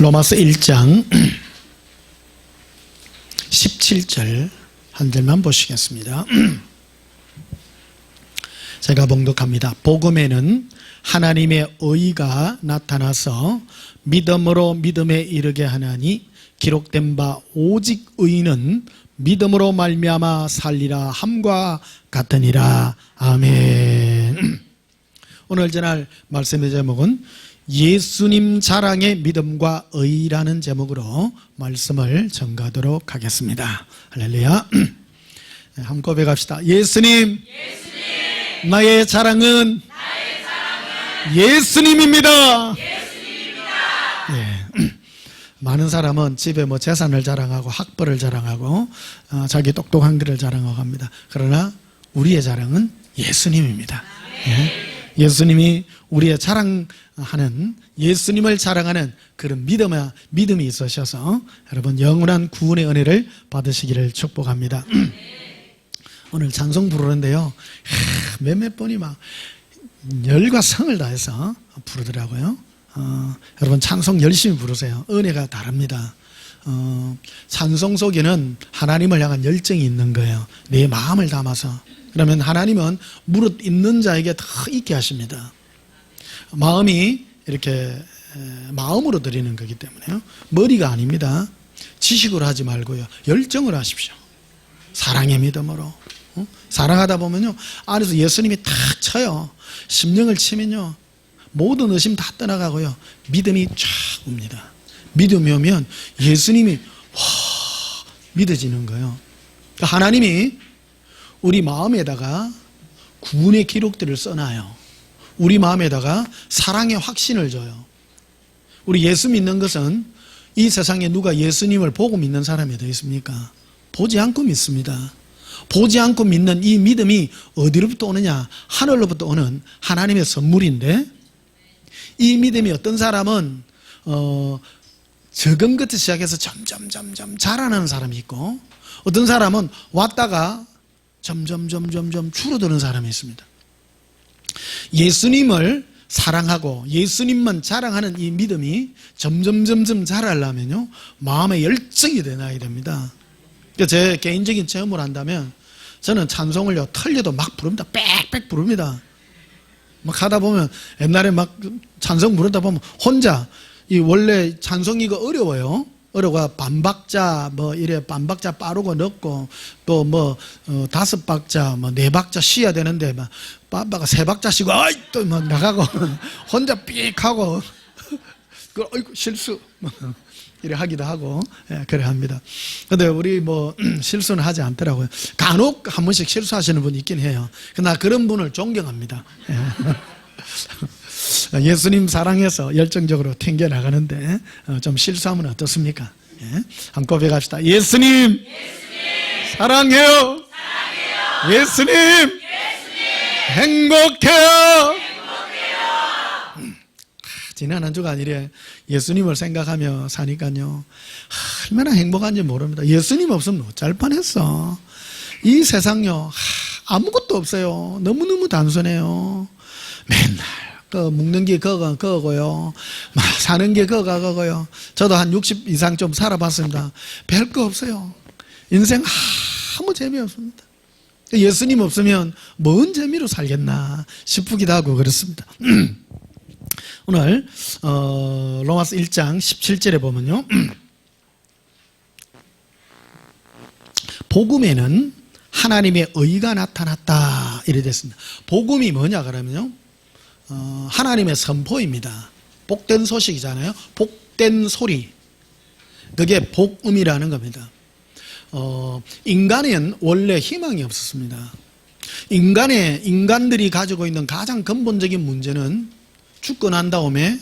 로마서 1장 17절 한 절만 보시겠습니다. 제가 봉독합니다. 복음에는 하나님의 의가 나타나서 믿음으로 믿음에 이르게 하나니 기록된 바 오직 의인은 믿음으로 말미암아 살리라 함과 같으니라. 아멘. 오늘 전할 말씀의 제목은 예수님 자랑의 믿음과 의라는 제목으로 말씀을 전가하도록 하겠습니다. 할렐루야. 한번 고백합시다. 예수님, 나의 자랑은 예수님입니다. 예. 많은 사람은 집에 뭐 재산을 자랑하고 학벌을 자랑하고 자기 똑똑한 길을 자랑하고 합니다. 그러나 우리의 자랑은 예수님입니다. 예. 예수님이 우리의 자랑하는, 예수님을 자랑하는 그런 믿음이 있으셔서 여러분 영원한 구원의 은혜를 받으시기를 축복합니다. 오늘 찬송 부르는데요, 몇몇 분이 막 열과 성을 다해서 부르더라고요. 여러분 찬송 열심히 부르세요. 은혜가 다릅니다. 찬송 속에는 하나님을 향한 열정이 있는 거예요. 내 마음을 담아서. 그러면 하나님은 무릇 있는 자에게 더 있게 하십니다. 마음이 이렇게 마음으로 드리는 거기 때문에요. 머리가 아닙니다. 지식으로 하지 말고요, 열정으로 하십시오. 사랑의 믿음으로. 사랑하다 보면요, 안에서 예수님이 탁 쳐요. 심령을 치면요, 모든 의심 다 떠나가고요, 믿음이 쫙 옵니다. 믿음이 오면 예수님이 믿어지는 거예요. 그러니까 하나님이 우리 마음에다가 구원의 기록들을 써놔요. 우리 마음에다가 사랑의 확신을 줘요. 우리 예수 믿는 것은, 이 세상에 누가 예수님을 보고 믿는 사람이 더 있습니까? 보지 않고 믿습니다. 보지 않고 믿는 이 믿음이 어디로부터 오느냐? 하늘로부터 오는 하나님의 선물인데, 이 믿음이 어떤 사람은 적은 것부터 시작해서 점점 자라나는 사람이 있고, 어떤 사람은 왔다가 점점 줄어드는 사람이 있습니다. 예수님을 사랑하고 예수님만 자랑하는 이 믿음이 점점 자라려면요, 마음의 열정이 되어야 됩니다. 제 개인적인 체험을 한다면, 저는 찬송을요, 틀려도 막 부릅니다. 빽빽 부릅니다. 막 하다 보면, 옛날에 막 찬송 부르다 보면 혼자, 이 원래 찬송이가 어려워요. 어려가 반박자 이래 반박자 빠르고 넣고, 또 다섯 박자 네 박자 쉬어야 되는데 막 빠빠가 세 박자 쉬고 또 막 나가고 혼자 삑하고 어이구 실수 이래 하기도 하고, 예, 그래 합니다. 근데 우리 실수는 하지 않더라고요. 간혹 한 번씩 실수하시는 분이 있긴 해요. 그러나 그런 분을 존경합니다. 예. 예수님 사랑해서 열정적으로 튕겨 나가는데 좀 실수하면 어떻습니까? 예? 한번 고백합시다. 예수님 사랑해요. 예수님 행복해요. 지난 한 주간 이래 예수님을 생각하며 사니까요, 얼마나 행복한지 모릅니다. 예수님 없으면 어쩔 뻔했어. 이 세상요, 아무것도 없어요. 너무너무 단순해요. 맨날 먹는 게 그거고요, 사는 게 그거고요. 저도 한 60 이상 좀 살아봤습니다. 별거 없어요. 인생 아무 재미없습니다. 예수님 없으면 뭔 재미로 살겠나 싶기도 하고 그렇습니다. 오늘 로마서 1장 17절에 보면요, 복음에는 하나님의 의가 나타났다 이래 됐습니다. 복음이 뭐냐 그러면요, 하나님의 선포입니다. 복된 소식이잖아요. 복된 소리. 그게 복음이라는 겁니다. 인간은 원래 희망이 없었습니다. 인간들이 가지고 있는 가장 근본적인 문제는 죽고 난 다음에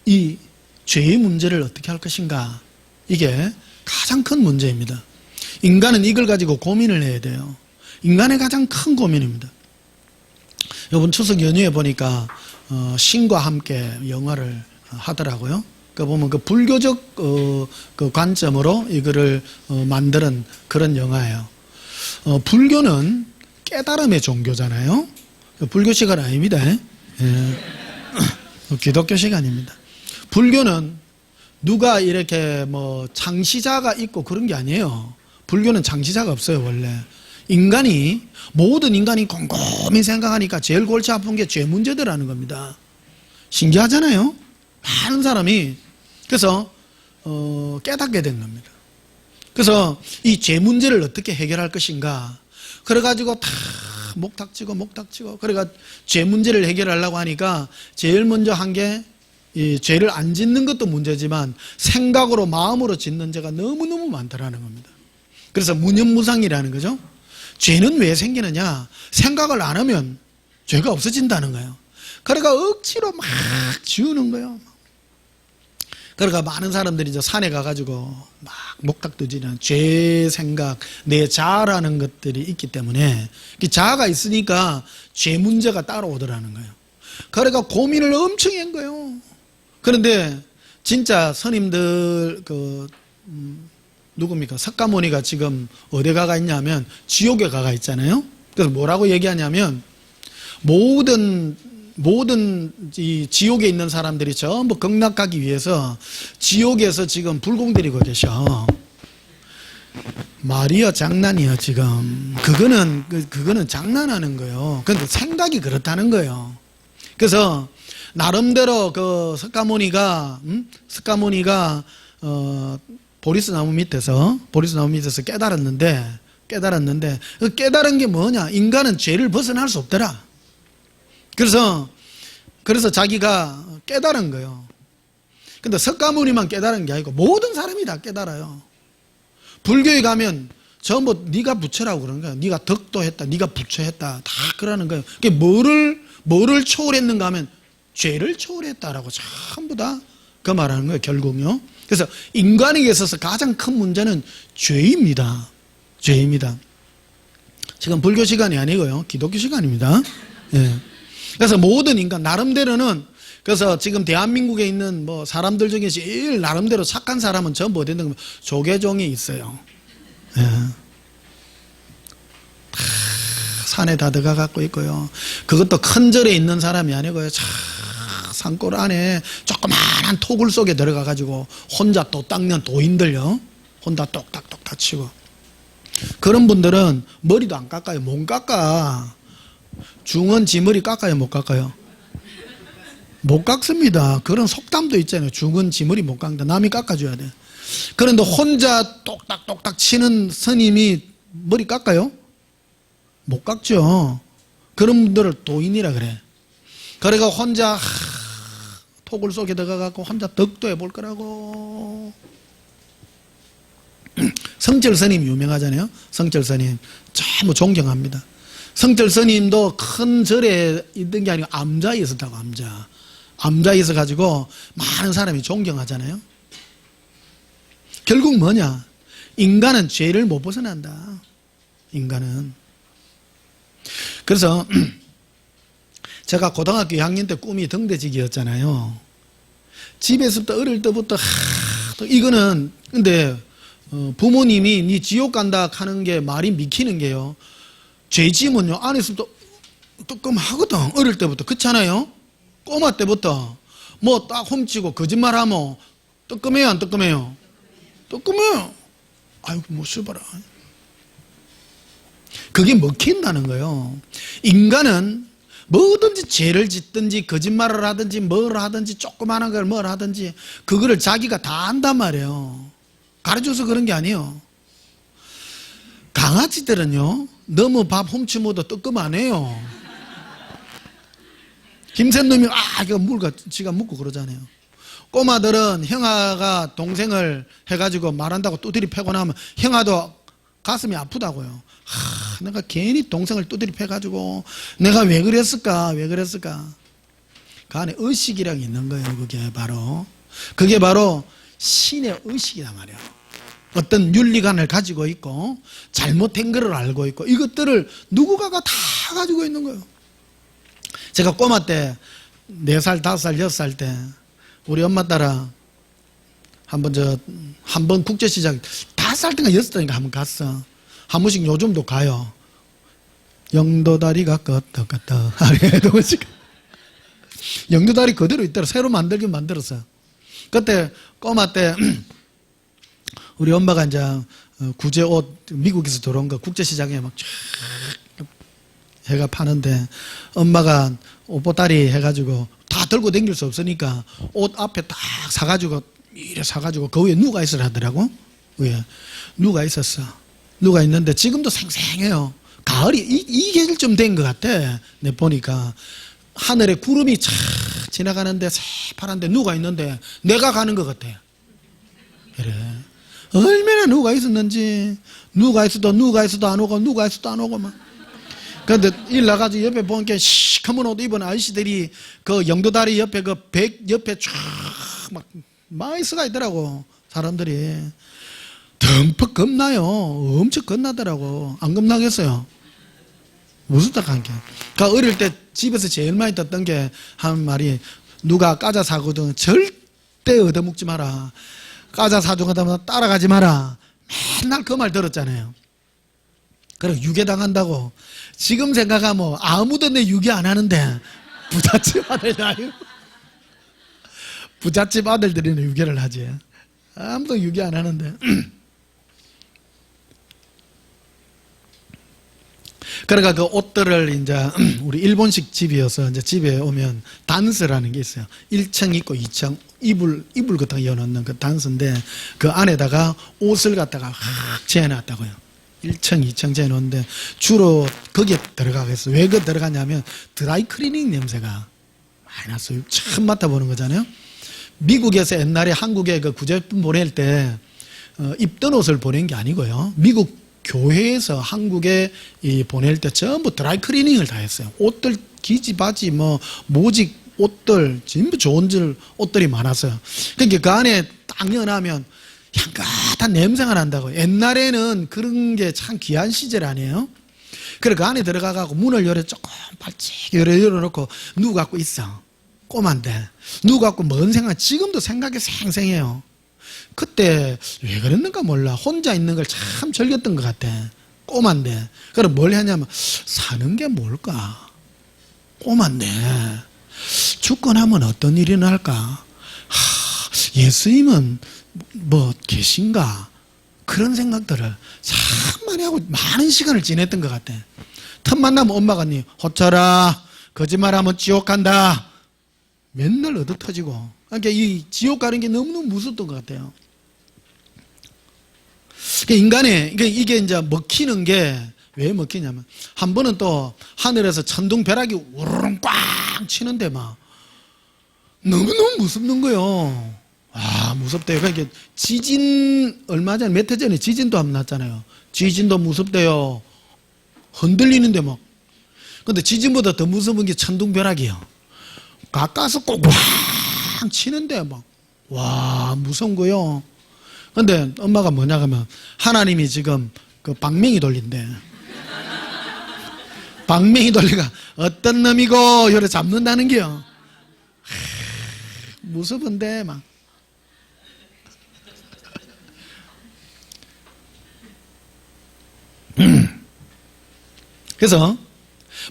이 죄의 문제를 어떻게 할 것인가. 이게 가장 큰 문제입니다. 인간은 이걸 가지고 고민을 해야 돼요. 인간의 가장 큰 고민입니다. 이번 추석 연휴에 보니까 신과 함께 영화를 하더라고요. 그 보면 그 불교적 그 관점으로 이거를 만드는 그런 영화예요. 불교는 깨달음의 종교잖아요. 불교 시간 아닙니다. 예. 기독교 시간입니다. 불교는 누가 이렇게 뭐 창시자가 있고 그런 게 아니에요. 불교는 창시자가 없어요, 원래. 모든 인간이 곰곰이 생각하니까 제일 골치 아픈 게 죄 문제더라는 겁니다. 신기하잖아요. 많은 사람이 그래서 깨닫게 된 겁니다. 그래서 이 죄 문제를 어떻게 해결할 것인가, 그래가지고 다 목탁지고 그래가 죄 문제를 해결하려고 하니까 제일 먼저 한 게 이 죄를 안 짓는 것도 문제지만 생각으로 마음으로 짓는 죄가 너무너무 많다라는 겁니다. 그래서 무념무상이라는 거죠. 죄는 왜 생기느냐, 생각을 안 하면 죄가 없어진다는 거예요. 그러니까 억지로 막 지우는 거예요. 그러니까 많은 사람들이 이제 산에 가가지고 막 목탁도 지는 죄 생각, 내 자아라는 것들이 있기 때문에, 자아가 있으니까 죄 문제가 따라오더라는 거예요. 그러니까 고민을 엄청 한 거예요. 그런데 진짜 스님들 누굽니까? 석가모니가 지금 어디 가가 있냐면 지옥에 가가 있잖아요. 그래서 뭐라고 얘기하냐면 모든 이 지옥에 있는 사람들이 전부 극락가기 위해서 지옥에서 지금 불공들이고 계셔. 말이요, 장난이요, 지금. 그거는 장난하는 거예요. 근데 생각이 그렇다는 거예요. 그래서 나름대로 석가모니가 보리스 나무 밑에서 깨달았는데 그 깨달은 게 뭐냐? 인간은 죄를 벗어날 수 없더라. 그래서 자기가 깨달은 거예요. 근데 석가모니만 깨달은 게 아니고 모든 사람이 다 깨달아요. 불교에 가면 전부 네가 부처라고 그러는 거예요. 네가 덕도 했다, 네가 부처했다, 다 그러는 거예요. 그게 뭐를 초월했는가 하면 죄를 초월했다라고 전부 다 그 말하는 거예요, 결국요. 그래서 인간에게 있어서 가장 큰 문제는 죄입니다. 죄입니다. 지금 불교 시간이 아니고요, 기독교 시간입니다. 예. 그래서 모든 인간 나름대로는, 그래서 지금 대한민국에 있는 뭐 사람들 중에 제일 나름대로 착한 사람은 전부 어디 있는 거, 조계종이 있어요. 예. 다 산에 다 들어가 갖고 있고요. 그것도 큰 절에 있는 사람이 아니고요, 산골 안에 조그마한 토굴 속에 들어가 가지고 혼자 또 닦는 도인들요, 혼자 똑딱똑딱 치고. 그런 분들은 머리도 안 깎아요. 못 깎아. 중은 지 머리 깎아요, 못 깎아요? 못 깎습니다. 그런 속담도 있잖아요. 중은 지 머리 못 깎는다. 남이 깎아줘야 돼. 그런데 혼자 똑딱똑딱 치는 스님이 머리 깎아요? 못 깎죠. 그런 분들을 도인이라 그래. 그래가 혼자 토굴 속에 들어가갖고 혼자 덕도 해볼 거라고. 성철 스님 유명하잖아요. 성철 스님 참 존경합니다. 성철 스님도 큰 절에 있던 게 아니고 암자에 있었다고. 암자에 있어 가지고 많은 사람이 존경하잖아요. 결국 뭐냐, 인간은 죄를 못 벗어난다. 인간은. 그래서 제가 고등학교 2학년 때 꿈이 등대지기였잖아요. 집에서부터 어릴 때부터 이거는 근데 부모님이 니 지옥 간다 하는 게 말이 믿기는 게요, 죄 지으면요 안에서부터 뜨끔하거든. 어릴 때부터. 그렇잖아요. 꼬마 때부터 뭐 딱 훔치고 거짓말하면 뜨끔해요, 안 뜨끔해요? 뜨끔해요. 아이고 뭐 써봐라. 그게 먹힌다는 거예요. 인간은 뭐든지 죄를 짓든지 거짓말을 하든지 뭘 하든지 조그마한 걸 뭘 하든지 그거를 자기가 다 안단 말이에요. 가르쳐서 그런 게 아니에요. 강아지들은요 너무 밥 훔치면도 뜨끔 안 해요. 힘센 놈이 이거 물가 지가 묻고 그러잖아요. 꼬마들은 형아가 동생을 해가지고 말한다고 두드리 패고 나면 형아도 가슴이 아프다고요. 내가 괜히 동생을 두드리 패가지고 내가 왜 그랬을까. 그 안에 의식이라는 게 있는 거예요. 그게 바로 신의 의식이란 말이에요. 어떤 윤리관을 가지고 있고 잘못된 것을 알고 있고 이것들을 누구가가 다 가지고 있는 거예요. 제가 꼬마 때 4살, 5살, 6살 때 우리 엄마 따라 한번 국제시장 5살 때인가 6살 때인가 한번 갔어. 한 번씩 요즘도 가요. 영도다리가 끄떡끄떡 영도다리 그대로 있더라. 새로 만들긴 만들었어. 그때 꼬마 때 우리 엄마가 이제 구제 옷 미국에서 들어온 거 국제시장에 막 쫙 해가 파는데 엄마가 옷보따리 해가지고 다 들고 다닐 수 없으니까 옷 앞에 딱 사가지고 이래 사가지고 그 위에 누가 있으라 하더라고. 위에 누가 있었어. 누가 있는데 지금도 생생해요. 가을이 이게좀 된 것 같아. 내 보니까 하늘에 구름이 촥 지나가는데 새파란데 누가 있는데 내가 가는 것 같아. 그래. 얼마나 누가 있었는지. 누가 있어도 안 오고 누가 있어도 안 오고 막. 근데 일 나가지고 옆에 보니까 시커먼 옷 입은 아저씨들이 그 영도다리 옆에 그 백 옆에 쫙 막 많이 쓰가 있더라고. 사람들이 듬뿍 겁나요. 엄청 겁나더라고. 안 겁나겠어요? 무슨 딱한 게. 그러니까 어릴 때 집에서 제일 많이 듣던 게 한 말이 누가 과자 사거든 절대 얻어먹지 마라. 과자 사주가다 따라가지 마라. 맨날 그 말 들었잖아요. 그리고 유괴당한다고. 지금 생각하면 아무도 내 유괴 안 하는데 부잣집 아들 나요. 부잣집 아들들이는 유괴를 하지. 아무도 유괴 안 하는데. 그러니까 그 옷들을 이제 우리 일본식 집이어서 이제 집에 오면 단스라는 게 있어요. 1층 있고 2층 이불 같은 거 여놓는 그 단스인데 그 안에다가 옷을 갖다가 확 재놨다고요. 1층, 2층 재놓는데 주로 거기에 들어가겠어요. 왜 그 들어가냐면 드라이 클리닝 냄새가 많이 났어요. 처음 맡아보는 거잖아요. 미국에서 옛날에 한국에 그 구제품 보낼 때 입던 옷을 보낸 게 아니고요. 미국 교회에서 한국에 보낼 때 전부 드라이 클리닝을 다 했어요. 옷들, 기지, 바지, 뭐, 모직, 옷들, 전부 좋은 옷들이 많았어요. 그러니까 그 안에 딱 열어놓으면 향긋한 냄새가 난다고. 옛날에는 그런 게 참 귀한 시절 아니에요? 그래, 그 안에 들어가고 문을 조금 발찍 열어놓고 누구 갖고 있어. 꼬만데. 누구 갖고 뭔 생각, 지금도 생각이 생생해요. 그때 왜 그랬는가 몰라. 혼자 있는 걸 참 즐겼던 것 같아. 꼬만데. 그럼 뭘 하냐면 사는 게 뭘까? 꼬만데. 죽고 나면 어떤 일이 날까? 예수님은 뭐 계신가? 그런 생각들을 참 많이 하고 많은 시간을 지냈던 것 같아. 틈만 나면 엄마가 니 호철아 거짓말하면 지옥 간다. 맨날 얻어터지고. 그러니까 이 지옥 가는 게 너무너무 무섭던 것 같아요. 인간의, 이게 이제 먹히는 게 왜 먹히냐면, 한 번은 또 하늘에서 천둥벼락이 우르릉 꽝 치는데 막, 너무너무 무섭는 거요. 아, 무섭대요. 그러니까 지진, 얼마 전에, 몇 해 전에 지진도 한번 났잖아요. 지진도 무섭대요. 흔들리는데 막. 근데 지진보다 더 무서운 게 천둥벼락이에요. 가까이서 꼭 꽝 치는데 막, 와, 무서운 거요. 근데 엄마가 뭐냐 하면 하나님이 지금 그 방맹이 돌린대. 방맹이 돌리가 어떤 놈이고 요래 잡는다는 게요. 무서운데 막. 그래서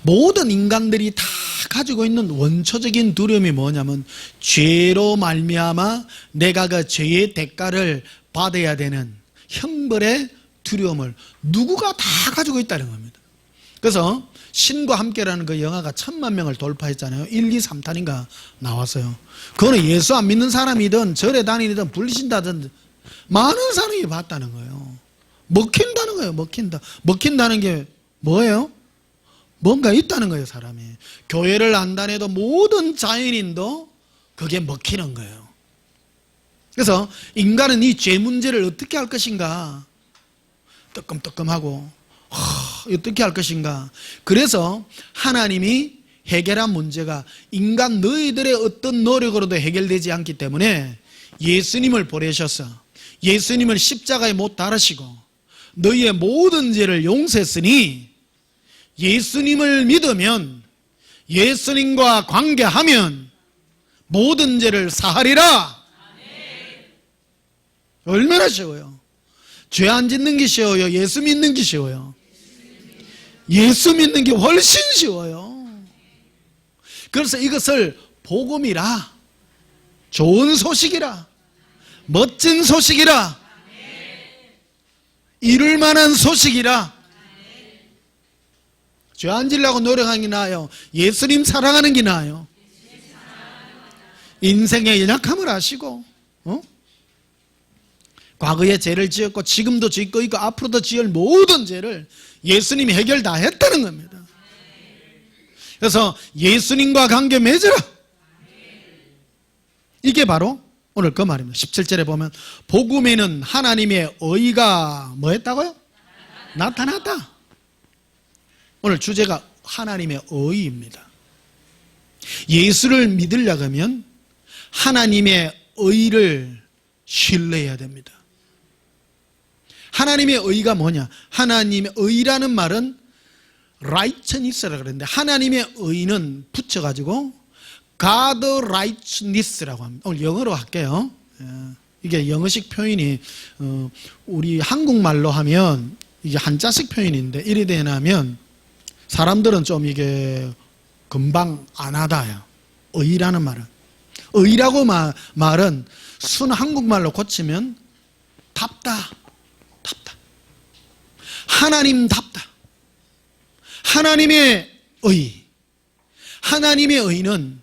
모든 인간들이 다 가지고 있는 원초적인 두려움이 뭐냐면 죄로 말미암아 내가 그 죄의 대가를 받아야 되는 형벌의 두려움을 누구가 다 가지고 있다는 겁니다. 그래서 신과 함께라는 그 영화가 1000,000명을 돌파했잖아요. 1, 2, 3탄인가 나왔어요. 그거는 예수 안 믿는 사람이든 절에 다니든 불신다든 많은 사람이 봤다는 거예요. 먹힌다는 거예요. 먹힌다는 게 뭐예요? 뭔가 있다는 거예요. 사람이. 교회를 안 다녀도 모든 자연인도 그게 먹히는 거예요. 그래서 인간은 이 죄 문제를 어떻게 할 것인가 뜨끔뜨끔하고 어떻게 할 것인가. 그래서 하나님이 해결한 문제가 인간 너희들의 어떤 노력으로도 해결되지 않기 때문에 예수님을 보내셔서 예수님을 십자가에 못 달으시고 너희의 모든 죄를 용서했으니 예수님을 믿으면 예수님과 관계하면 모든 죄를 사하리라. 얼마나 쉬워요. 죄 안 짓는 게 쉬워요. 예수 믿는 게 쉬워요. 예수 믿는 게 훨씬 쉬워요. 그래서 이것을 복음이라 좋은 소식이라, 멋진 소식이라, 이룰 만한 소식이라. 죄 안 지려고 노력하는 게 나아요? 예수님 사랑하는 게 나아요? 인생의 연약함을 아시고 과거에 죄를 지었고 지금도 짓고 있고 앞으로도 지을 모든 죄를 예수님이 해결 다 했다는 겁니다. 그래서 예수님과 관계 맺으라. 이게 바로 오늘 그 말입니다. 17절에 보면 복음에는 하나님의 의가 뭐 했다고요? 나타났다. 오늘 주제가 하나님의 의입니다. 예수를 믿으려고 하면 하나님의 의를 신뢰해야 됩니다. 하나님의 의가 뭐냐? 하나님의 의라는 말은 righteousness라고 그러는데 하나님의 의는 붙여가지고 God righteousness라고 합니다. 오늘 영어로 할게요. 이게 영어식 표현이 우리 한국말로 하면 이게 한자식 표현인데 이래 되냐면 사람들은 좀 이게 금방 안 하다요. 의라는 말은. 의라고 말은 순 한국말로 고치면 답다. 하나님답다. 하나님의 의. 하나님의 의는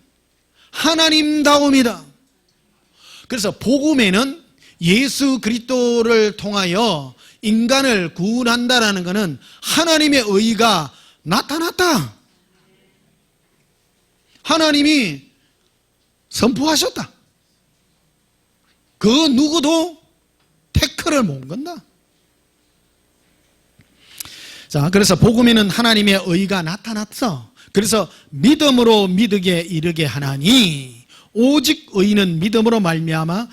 하나님다움이다. 그래서 복음에는 예수 그리스도를 통하여 인간을 구원한다라는 것은 하나님의 의가 나타났다. 하나님이 선포하셨다. 그 누구도 태클을 못 건다. 자, 그래서 복음에는 하나님의 의가 나타났어. 그래서 믿음으로 믿게 이르게 하나니 오직 의는 믿음으로 말미암아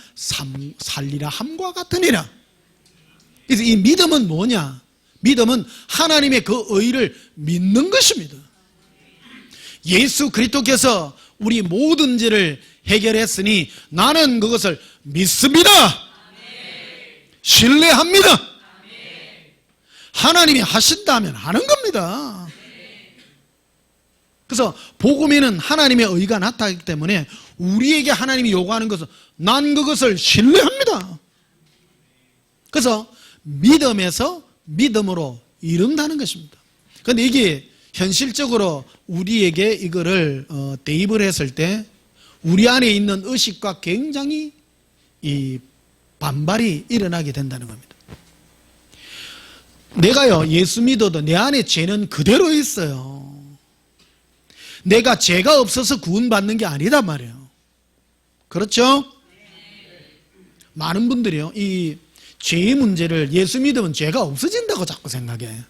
살리라 함과 같으니라. 그래서 이 믿음은 뭐냐? 믿음은 하나님의 그 의를 믿는 것입니다. 예수 그리스도께서 우리 모든 죄를 해결했으니 나는 그것을 믿습니다. 신뢰합니다. 하나님이 하신다면 하는 겁니다. 그래서 복음에는 하나님의 의가 나타나기 때문에 우리에게 하나님이 요구하는 것은 난 그것을 신뢰합니다. 그래서 믿음에서 믿음으로 이룬다는 것입니다. 그런데 이게 현실적으로 우리에게 이거를 대입을 했을 때 우리 안에 있는 의식과 굉장히 이 반발이 일어나게 된다는 겁니다. 내가요 예수 믿어도 내 안에 죄는 그대로 있어요. 내가 죄가 없어서 구원받는 게 아니다 말이에요. 그렇죠? 많은 분들이요 이 죄의 문제를 예수 믿으면 죄가 없어진다고 자꾸 생각해요.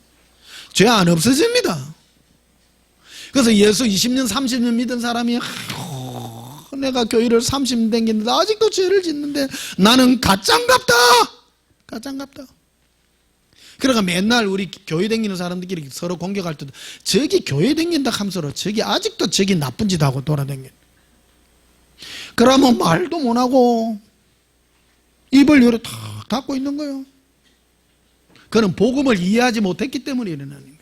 죄 안 없어집니다. 그래서 예수 20년 30년 믿은 사람이 내가 교회를 30년 댕기는데 아직도 죄를 짓는데 나는 가짠갑다. 그러니까 맨날 우리 교회 댕기는 사람들끼리 서로 공격할 때도 저기 교회 댕긴다 하면서 저기 아직도 저기 나쁜 짓 하고 돌아댕겨. 그러면 말도 못하고 입을 요래 탁 닫고 있는 거예요. 그는 복음을 이해하지 못했기 때문에 일어나는 거예요.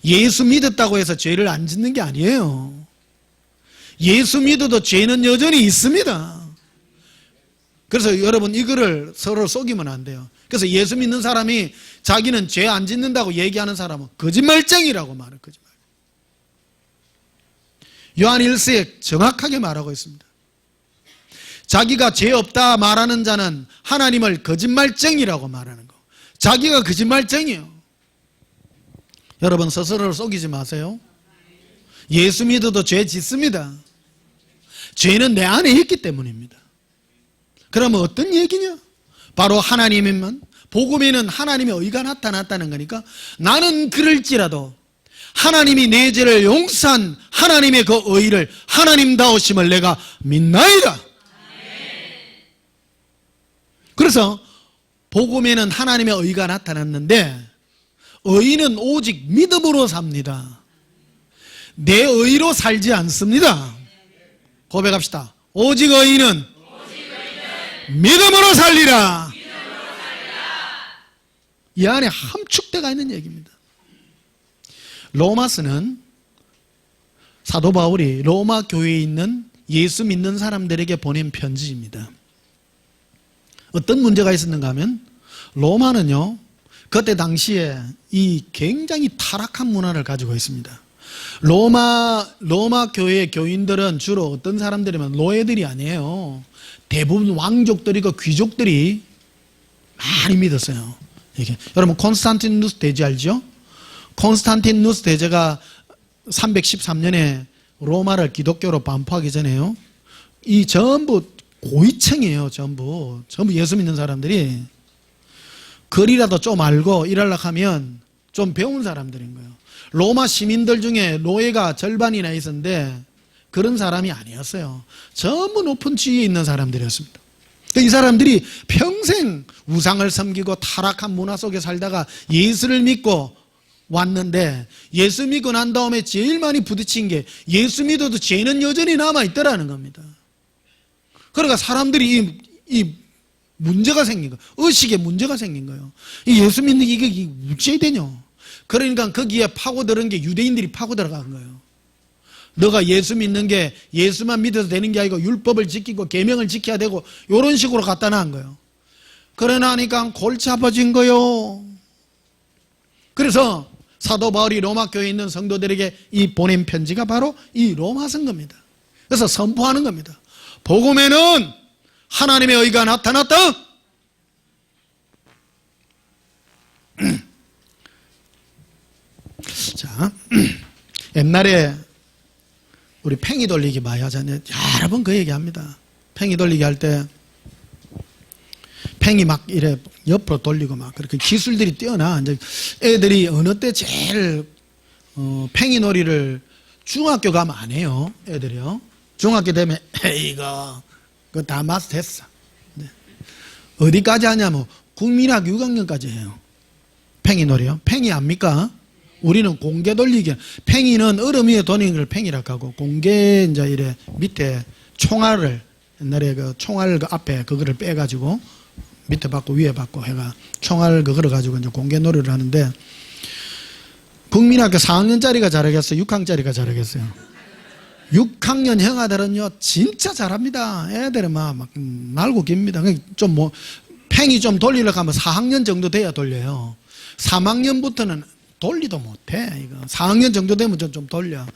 예수 믿었다고 해서 죄를 안 짓는 게 아니에요. 예수 믿어도 죄는 여전히 있습니다. 그래서 여러분 이거를 서로 속이면 안 돼요. 그래서 예수 믿는 사람이 자기는 죄 안 짓는다고 얘기하는 사람은 거짓말쟁이라고 말해요. 거짓말. 요한 1서에 정확하게 말하고 있습니다. 자기가 죄 없다 말하는 자는 하나님을 거짓말쟁이라고 말하는 거. 자기가 거짓말쟁이에요. 여러분 스스로를 속이지 마세요. 예수 믿어도 죄 짓습니다. 죄는 내 안에 있기 때문입니다. 그러면 어떤 얘기냐? 바로 하나님이면 복음에는 하나님의 의가 나타났다는 거니까 나는 그럴지라도 하나님이 내 죄를 용서한 하나님의 그 의를 하나님다우심을 내가 믿나이다. 그래서 복음에는 하나님의 의가 나타났는데 의는 오직 믿음으로 삽니다. 내 의로 살지 않습니다. 고백합시다. 오직 의는 믿음으로 살리라. 이 안에 함축되어 있는 얘기입니다. 로마서는 사도 바울이 로마 교회에 있는 예수 믿는 사람들에게 보낸 편지입니다. 어떤 문제가 있었는가 하면 로마는요, 그때 당시에 이 굉장히 타락한 문화를 가지고 있습니다. 로마 교회의 교인들은 주로 어떤 사람들이면 노예들이 아니에요. 대부분 왕족들이고 귀족들이 많이 믿었어요. 이게. 여러분 콘스탄티누스 대제 알죠? 콘스탄티누스 대제가 313년에 로마를 기독교로 반포하기 전에요. 이 전부 고위층이에요. 전부 예수 믿는 사람들이. 글이라도 좀 알고 일하려고 하면 좀 배운 사람들인 거예요. 로마 시민들 중에 노예가 절반이나 있었는데 그런 사람이 아니었어요. 전부 높은 지위에 있는 사람들이었습니다. 이 사람들이 평생 우상을 섬기고 타락한 문화 속에 살다가 예수를 믿고 왔는데, 예수 믿고 난 다음에 제일 많이 부딪힌 게 예수 믿어도 죄는 여전히 남아있더라는 겁니다. 그러니까 사람들이 이 문제가 생긴 거예요. 의식에 문제가 생긴 거예요. 이 예수 믿는 게 이게 어찌해야 되냐. 그러니까 거기에 파고들은 게 유대인들이 파고들어간 거예요. 너가 예수 믿는 게 예수만 믿어도 되는 게 아니고 율법을 지키고 계명을 지켜야 되고 이런 식으로 갖다 놔한 거예요. 그러나니까 골치 아파진 거예요. 그래서 사도 바울이 로마 교회에 있는 성도들에게 이 보낸 편지가 바로 이 로마 성도입니다. 그래서 선포하는 겁니다. 복음에는 하나님의 의가 나타났다. 자, 옛날에 우리 팽이 돌리기 많이 하잖아요. 여러 번 그 얘기합니다. 팽이 돌리기 할 때 팽이 막 이래 옆으로 돌리고 막 그렇게 기술들이 뛰어나. 이제 애들이 어느 때 제일 팽이 놀이를 중학교 가면 안 해요. 애들이요. 중학교 되면 이거 그거 다 마스터했어. 네. 어디까지 하냐면 국민학교 6학년까지 해요. 팽이 놀이요. 팽이 압니까? 우리는 공개 돌리기. 팽이는 얼음 위에 도는 걸 팽이라고 하고, 공개 이제 이래 밑에 총알을, 옛날에 그 총알 그 앞에 그거를 빼가지고 밑에 받고 위에 받고 해가 총알 그거를 가지고 이제 공개 놀이를 하는데, 국민학교 4학년짜리가 잘하겠어요? 6학년짜리가 잘하겠어요? 6학년 형아들은요 진짜 잘합니다. 애들은 막 날고 깁니다. 좀 뭐 팽이 좀 돌리려고 하면 4학년 정도 돼야 돌려요. 3학년부터는 돌리도 못해. 이거 4학년 정도 되면 좀 돌려.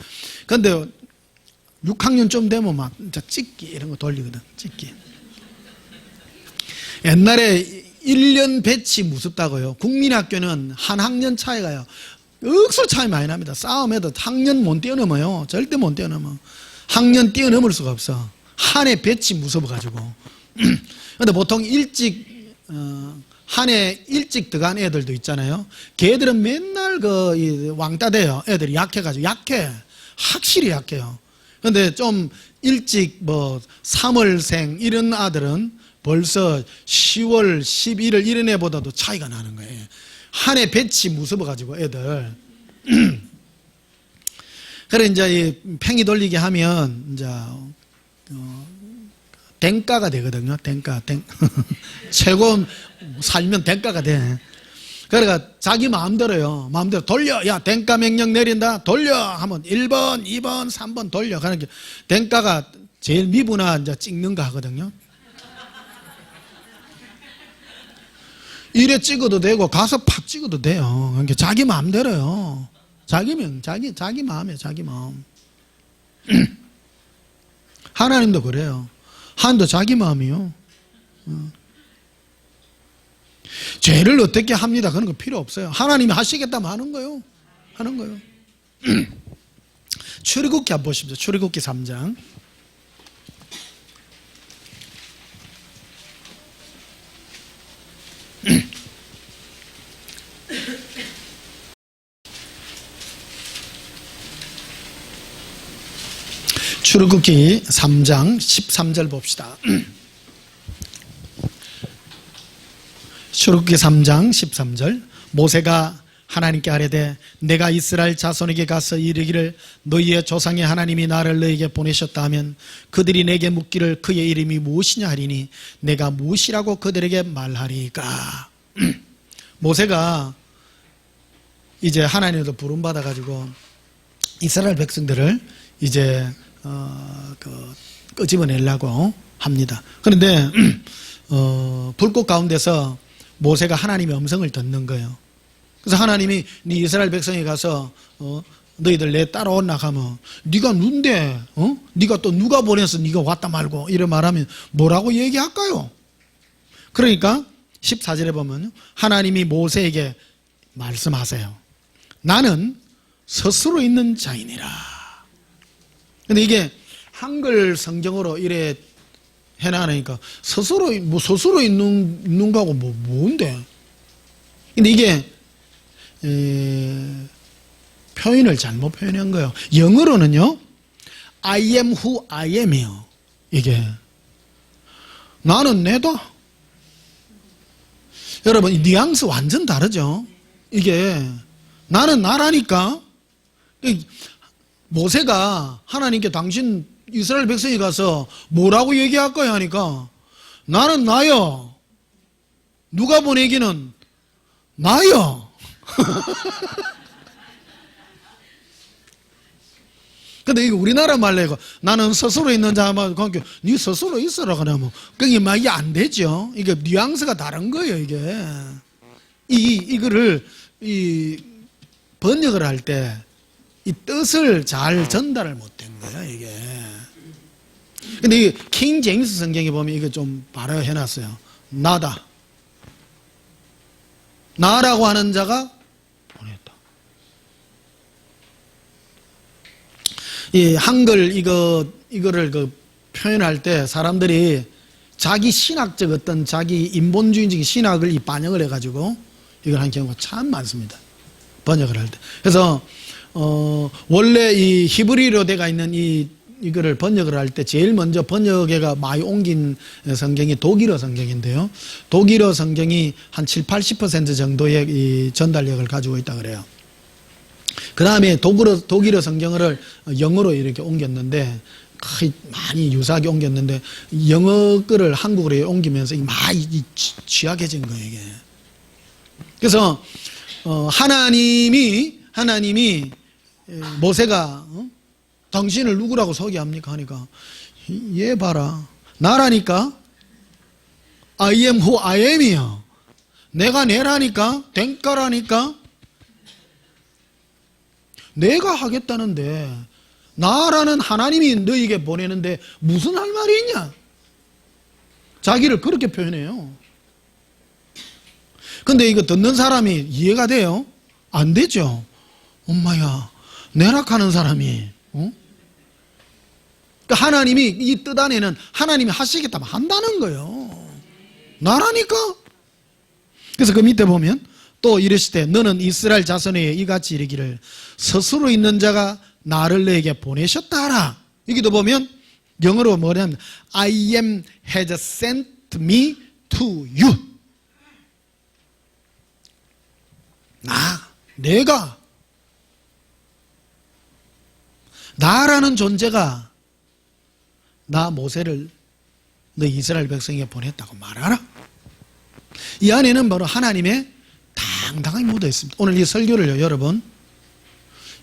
근데 6학년 좀 되면 막 찍기 이런 거 돌리거든. 찍기. 옛날에 1년 배치 무섭다고요. 국민학교는 한 학년 차이가요. 억수로 차이 많이 납니다. 싸움해도 학년 못 뛰어넘어요. 절대 못 뛰어넘어. 학년 뛰어넘을 수가 없어. 한 해 배치 무서워가지고. 근데 보통 일찍 한 해 일찍 들어간 애들도 있잖아요. 걔들은 맨날 그 왕따 돼요. 애들이 약해가지고. 약해. 확실히 약해요. 근데 좀 일찍 뭐 3월생 이런 아들은 벌써 10월, 11월 이런 애보다도 차이가 나는 거예요. 한 해 배치 무서워가지고 애들. 그래 이제 이 팽이 돌리기 하면 이제 댕가가 되거든요. 댕가. 최고 살면 댕가가 돼. 그러니까 자기 마음대로요. 마음대로 돌려. 야, 댕가 명령 내린다. 돌려. 하면 1번, 2번, 3번 돌려. 그러니까 댕가가 제일 미부나 이제 찍는 거 하거든요. 이래 찍어도 되고 가서 팍 찍어도 돼요. 그러니까 자기 마음대로요. 자기 마음이에요. 자기 마음. 하나님도 그래요. 하나님도 자기 마음이요. 죄를 어떻게 합니다. 그런 거 필요 없어요. 하나님이 하시겠다면 하는 거요. 하는 거요. 출애굽기 한번 보십시오. 출애굽기 3장. 출애굽기 3장 13절 봅시다. 출애굽기 3장 13절. 모세가 하나님께 아뢰되 내가 이스라엘 자손에게 가서 이르기를 너희의 조상의 하나님이 나를 너희에게 보내셨다 하면 그들이 내게 묻기를 그의 이름이 무엇이냐 하리니 내가 무엇이라고 그들에게 말하리까. 모세가 이제 하나님으로부터 부름받아 가지고 이스라엘 백성들을 이제 끄집어내려고 합니다. 그런데 불꽃 가운데서 모세가 하나님의 음성을 듣는 거예요. 그래서 하나님이 네 이스라엘 백성에 가서 너희들 내 따라온나 하면 네가 누군데 네가 또 누가 보내서 네가 왔다 말고 이래 말하면 뭐라고 얘기할까요? 그러니까 14절에 보면 하나님이 모세에게 말씀하세요. 나는 스스로 있는 자이니라. 근데 이게 한글 성경으로 이래 해놔니까 스스로 있는 거하고 뭔데? 근데 이게 표현을 잘못 표현한 거예요. 영어로는요, I am who I am이요. 이게 나는 내다. 여러분, 이 뉘앙스 완전 다르죠. 이게 나는 나라니까. 모세가 하나님께 당신 이스라엘 백성이 가서 뭐라고 얘기할 거야 하니까 나는 나요. 누가 보내기는 나요. 근데 이거 우리나라 말로 이거 나는 스스로 있는 자만 그러니까 네 스스로 있어라 그러면 그게 막 이게 안 되죠. 이게 뉘앙스가 다른 거예요. 이게 이거를 번역을 할 때 이 뜻을 잘 전달을 못한 거야 이게. 근데 이 킹 제임스 성경에 보면 이거 좀 바로 해놨어요. 나다. 나라고 하는 자가 보냈다. 이 한글 이거를 표현할 때 사람들이 자기 신학적 어떤 자기 인본주의적인 신학을 반영을 해가지고 이걸 한 경우가 참 많습니다. 번역을 할 때. 그래서 원래 이 히브리어로 되어 있는 이거를 번역을 할 때 제일 먼저 번역에가 많이 옮긴 성경이 독일어 성경인데요. 독일어 성경이 한 70~80% 정도의 이 전달력을 가지고 있다 그래요. 그 다음에 독일어 성경을 영어로 이렇게 옮겼는데 거의 많이 유사하게 옮겼는데 영어 거를 한국어로 옮기면서 많이 취약해진 거예요 이게. 그래서 하나님이 모세가 당신을 누구라고 소개합니까 하니까 얘 봐라 나라니까 I am who I am이야. 내가 내라니까 댕가라니까 내가 하겠다는데 나라는 하나님이 너에게 보내는데 무슨 할 말이 있냐. 자기를 그렇게 표현해요. 근데 이거 듣는 사람이 이해가 돼요? 안 되죠. 엄마야 내락하는 사람이 그러니까 하나님이 이 뜻 안에는 하나님이 하시겠다면 한다는 거예요. 나라니까. 그래서 그 밑에 보면 또 이르실 때 너는 이스라엘 자손에게 이같이 이르기를 스스로 있는 자가 나를 너에게 보내셨다 하라. 여기도 보면 영어로 뭐냐면 I am has sent me to you. 내가 나라는 존재가 나 모세를 너 이스라엘 백성에게 보냈다고 말하라. 이 안에는 바로 하나님의 당당하게 묻어 있습니다. 오늘 이 설교를요 여러분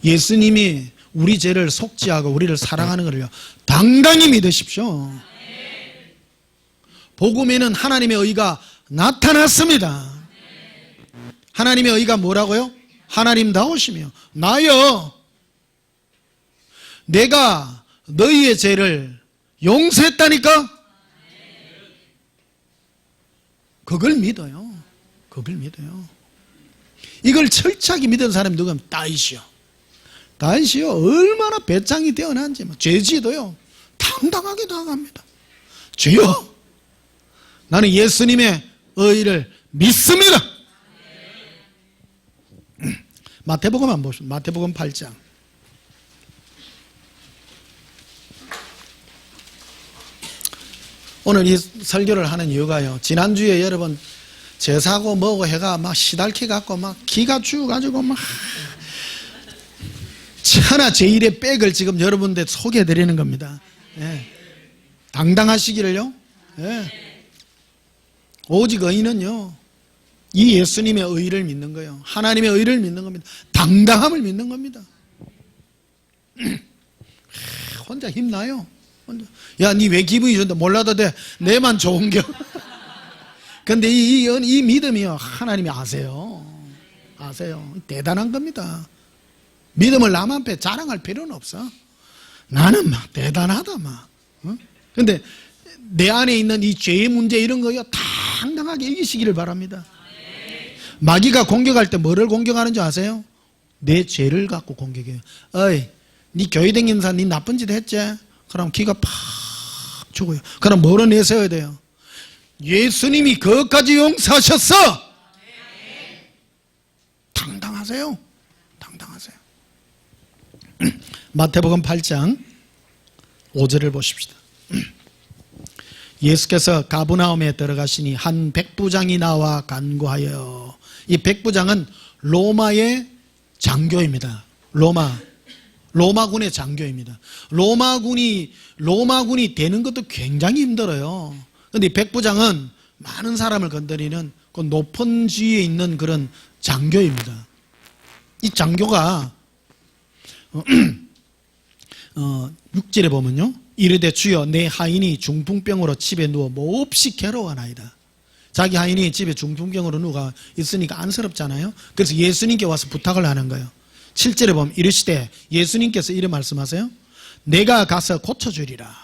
예수님이 우리 죄를 속죄하고 우리를 사랑하는 것을요 당당히 믿으십시오. 복음에는 하나님의 의가 나타났습니다. 하나님의 의가 뭐라고요? 하나님다우시며 나여 내가 너희의 죄를 용서했다니까. 그걸 믿어요. 그걸 믿어요. 이걸 철저하게 믿은 사람이 누구냐면 다윗이요. 다윗이요 얼마나 배짱이 뛰어난지 죄지도요 당당하게 나아갑니다. 주여 나는 예수님의 의를 믿습니다. 마태복음 한번 보십시오. 마태복음 8장. 오늘 이 설교를 하는 이유가요. 지난주에 여러분 제사고 뭐고 해가 막 시달키 갖고 막 기가 죽어가지고 막 천하 제일의 백을 지금 여러분들 소개해 드리는 겁니다. 예. 당당하시기를요. 예. 오직 의인은요. 이 예수님의 의를 믿는 거예요. 하나님의 의를 믿는 겁니다. 당당함을 믿는 겁니다. 혼자 힘나요. 야, 니 왜 기분이 좋은데? 몰라도 돼. 내만 좋은겨. 근데 이 믿음이요, 하나님이 아세요. 아세요. 대단한 겁니다. 믿음을 남 앞에 자랑할 필요는 없어. 나는 막 대단하다 막. 근데 내 안에 있는 이 죄의 문제 이런 거요, 당당하게 이기시기를 바랍니다. 마귀가 공격할 때 뭐를 공격하는 줄 아세요? 내 죄를 갖고 공격해요. 어이, 니 교회 다니면서 니 나쁜 짓 했지? 그럼 기가 팍 죽어요. 그럼 뭐로 내세워야 돼요? 예수님이 그것까지 용서하셨어. 당당하세요. 당당하세요. 마태복음 8장 5절을 보십시다. 예수께서 가브나움에 들어가시니 한 백부장이 나와 간구하여. 이 백부장은 로마의 장교입니다. 로마군의 장교입니다. 로마군이 되는 것도 굉장히 힘들어요. 그런데 이 백부장은 많은 사람을 건드리는 그 높은 지위에 있는 그런 장교입니다. 이 장교가 6절에 보면요, 이르되 주여 내 하인이 중풍병으로 집에 누워 몹시 괴로워하나이다. 자기 하인이 집에 중풍병으로 누가 있으니까 안쓰럽잖아요. 그래서 예수님께 와서 부탁을 하는 거예요. 7절에 보면 이르시되, 예수님께서 이래 말씀하세요. 내가 가서 고쳐주리라.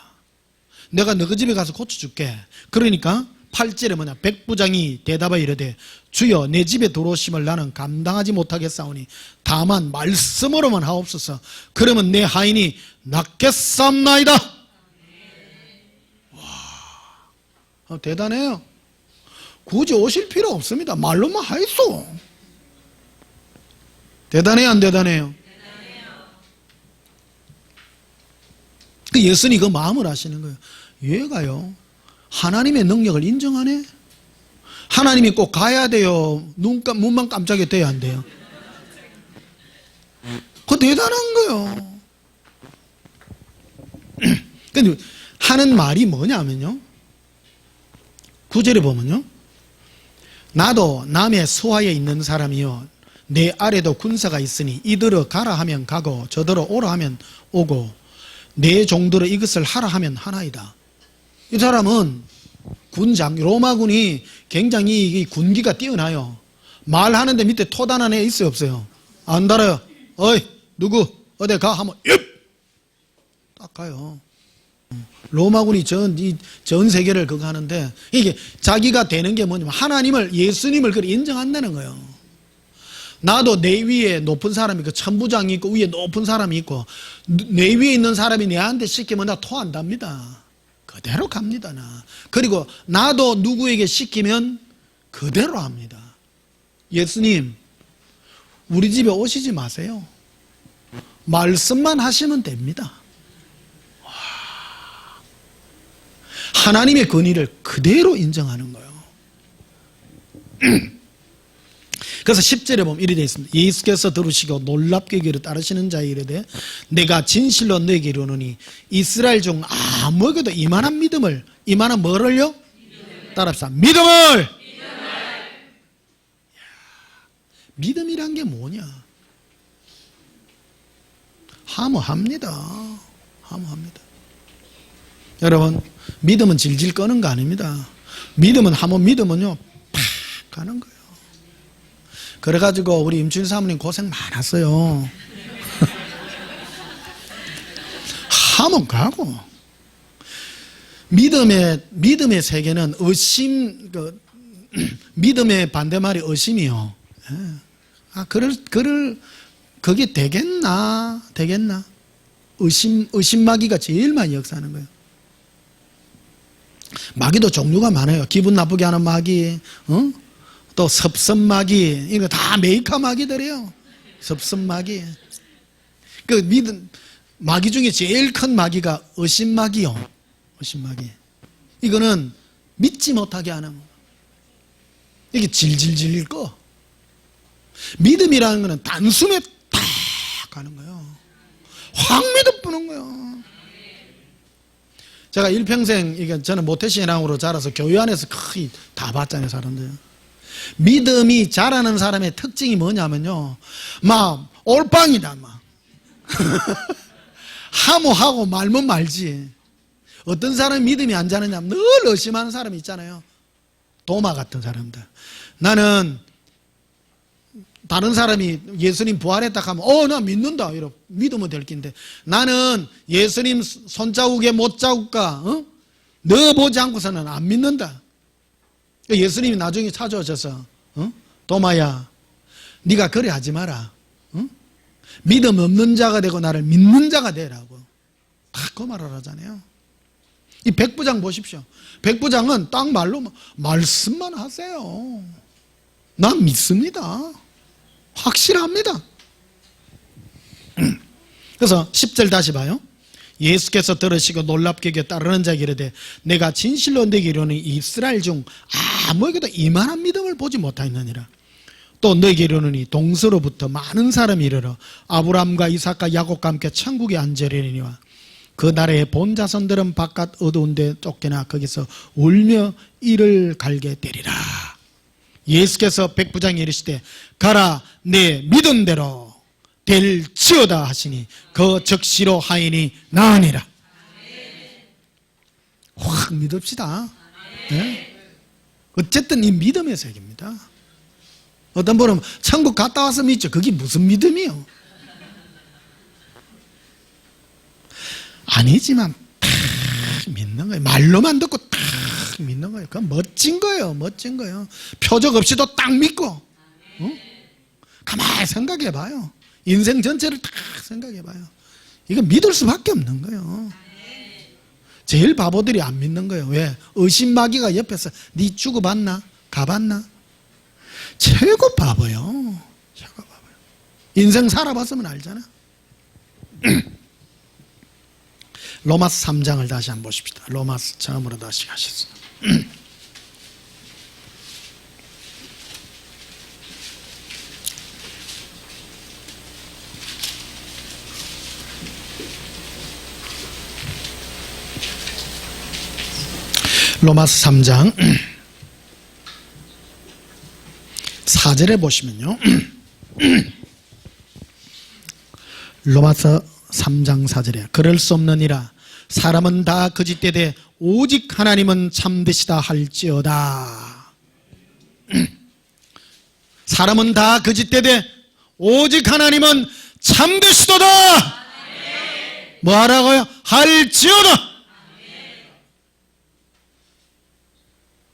내가 너희 집에 가서 고쳐줄게. 그러니까 8절에 뭐냐, 백부장이 대답하여 이르되 주여 내 집에 들어오심을 나는 감당하지 못하겠사오니 다만 말씀으로만 하옵소서. 그러면 내 하인이 낫겠사옵나이다. 와, 대단해요. 굳이 오실 필요 없습니다. 말로만 하있어. 대단해요, 안 대단해요? 그 예수님이 그 마음을 아시는 거예요. 얘가요, 하나님의 능력을 인정하네? 하나님이 꼭 가야 돼요? 문만 깜짝이 돼야 안 돼요? 그거 대단한 거예요. 근데 하는 말이 뭐냐면요, 9절에 보면요, 나도 남의 서하에 있는 사람이요 내 아래도 군사가 있으니 이들어 가라 하면 가고 저들어 오라 하면 오고 내 종들어 이것을 하라 하면 하나이다. 이 사람은 로마군이 굉장히 군기가 뛰어나요. 말하는데 밑에 토단한 애 있어요, 없어요? 안 달아요. 어이, 누구 어디 가 하면 딱 가요. 로마군이 전 세계를 그거 하는데, 이게 자기가 되는 게 뭐냐면 하나님을, 예수님을 그렇게 인정한다는 거예요. 나도 내 위에 높은 사람이 있고 천부장이 있고 위에 높은 사람이 있고 내 위에 있는 사람이 내한테 시키면 나 토 안 답니다. 그대로 갑니다. 나. 그리고 나도 누구에게 시키면 그대로 합니다. 예수님, 우리 집에 오시지 마세요. 말씀만 하시면 됩니다. 와. 하나님의 권위를 그대로 인정하는 거예요. 그래서 10절에 보면 이렇게 되어 있습니다. 예수께서 들으시고 놀랍게 여기를 따르시는 자에 이르되 내가 진실로 너에게 이르노니 이스라엘 중 아무에게도 이만한 믿음을, 이만한 뭐를요? 따라합시다. 믿음을! 믿음이란 게 뭐냐? 하모합니다. 하모합니다. 여러분, 믿음은 질질 끄는 거 아닙니다. 믿음은 믿음은요 팍 가는 거예요. 그래가지고 우리 임춘 사모님 고생 많았어요. 하면 가고. 믿음의 세계는 의심, 믿음의 반대말이 의심이요. 그게 되겠나? 의심 마귀가 제일 많이 역사하는 거예요. 마귀도 종류가 많아요. 기분 나쁘게 하는 마귀, 또 섭섭마귀, 이거 다 메이커 마귀들이에요. 섭섭마귀. 마귀 중에 제일 큰 마귀가 의심마귀요. 의심마귀. 이거는 믿지 못하게 하는 거. 이게 질질질 꺼. 믿음이라는 거는 단숨에 딱 가는 거예요. 확 믿어보는 거예요. 제가 일평생, 저는 모태신앙으로 자라서 교회 안에서 거의 다 봤잖아요, 사람들. 믿음이 자라는 사람의 특징이 뭐냐면요, 막 올빵이다 막. 하모하고 말면 말지. 어떤 사람이 믿음이 안 자느냐, 늘 의심하는 사람이 있잖아요. 도마 같은 사람들. 나는 다른 사람이 예수님 부활했다 하면 나 믿는다 이러고 믿으면 될 낀데, 나는 예수님 손자국에 못자국과 너 보지 않고서는 안 믿는다. 예수님이 나중에 찾아오셔서 도마야, 네가 그래 하지 마라. 믿음 없는 자가 되고 나를 믿는 자가 되라고 다 그 말을 하잖아요. 이 백부장 보십시오. 백부장은 딱 말씀만 하세요. 난 믿습니다. 확실합니다. 그래서 10절 다시 봐요. 예수께서 들으시고 놀랍게 여겨 따르는 자에게 이르되 내가 진실로 너에게 이르노니 이스라엘 중 아무에게도 이만한 믿음을 보지 못하였느니라. 또 너에게 이르노니 동서로부터 많은 사람이 이르러 아브라함과 이삭과 야곱과 함께 천국에 앉으려니와 그 나라의 본 자손들은 바깥 어두운 데 쫓겨나 거기서 울며 이를 갈게 되리라. 예수께서 백부장에 이르시되 가라, 내 믿은 대로 될지어다 하시니 그 즉시로 하인이 나으니라. 확 믿읍시다. 네? 어쨌든 이 믿음의 세계입니다. 어떤 분은 천국 갔다 와서 믿죠. 그게 무슨 믿음이요? 아니지만 딱 믿는 거예요. 말로만 듣고 딱 믿는 거예요. 그건 멋진 거예요. 멋진 거예요. 표적 없이도 딱 믿고. 가만히 생각해 봐요. 인생 전체를 딱 생각해 봐요. 이거 믿을 수밖에 없는 거예요. 제일 바보들이 안 믿는 거예요. 왜? 의심마귀가 옆에서 네 죽어봤나? 가봤나? 최고 바보요. 최고 바보요. 인생 살아봤으면 알잖아. 로마서 3장을 다시 한번 보십시다. 로마서 처음으로 다시 가셨어요. 로마서 3장 4절에 보시면요. 로마서 3장 4절에 그럴 수 없느니라 사람은 다 거짓되되 오직 하나님은 참되시다 할지어다. 사람은 다 거짓되되 오직 하나님은 참되시도다. 뭐 하라고요? 할지어다.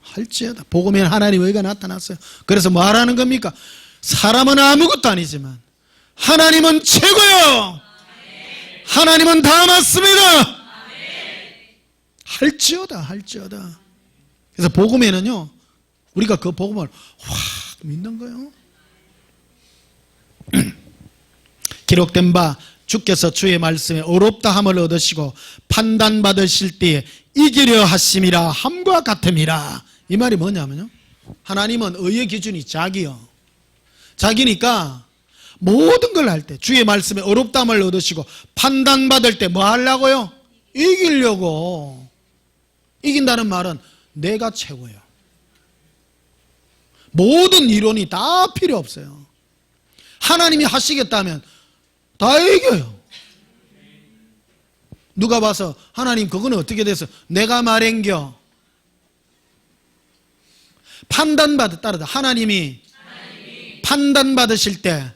할지어다. 복음에는 하나님의 의가 나타났어요. 그래서 뭐 하라는 겁니까? 사람은 아무것도 아니지만 하나님은 최고요. 하나님은 다 맞습니다. 할지어다. 할지어다. 그래서 복음에는요, 우리가 그 복음을 확 믿는 거예요. 기록된 바 주께서 주의 말씀에 어렵다 함을 얻으시고 판단받으실 때에 이기려 하심이라 함과 같음이라. 이 말이 뭐냐면요, 하나님은 의의 기준이 자기요. 자기니까 모든 걸 할 때 주의 말씀에 어렵담을 얻으시고 판단받을 때 뭐 하려고요? 이기려고. 이긴다는 말은 내가 최고예요. 모든 이론이 다 필요 없어요. 하나님이 하시겠다면 다 이겨요. 누가 봐서 하나님 그거는 어떻게 돼서 내가 말행겨. 판단받았다. 하나님이 판단받으실 때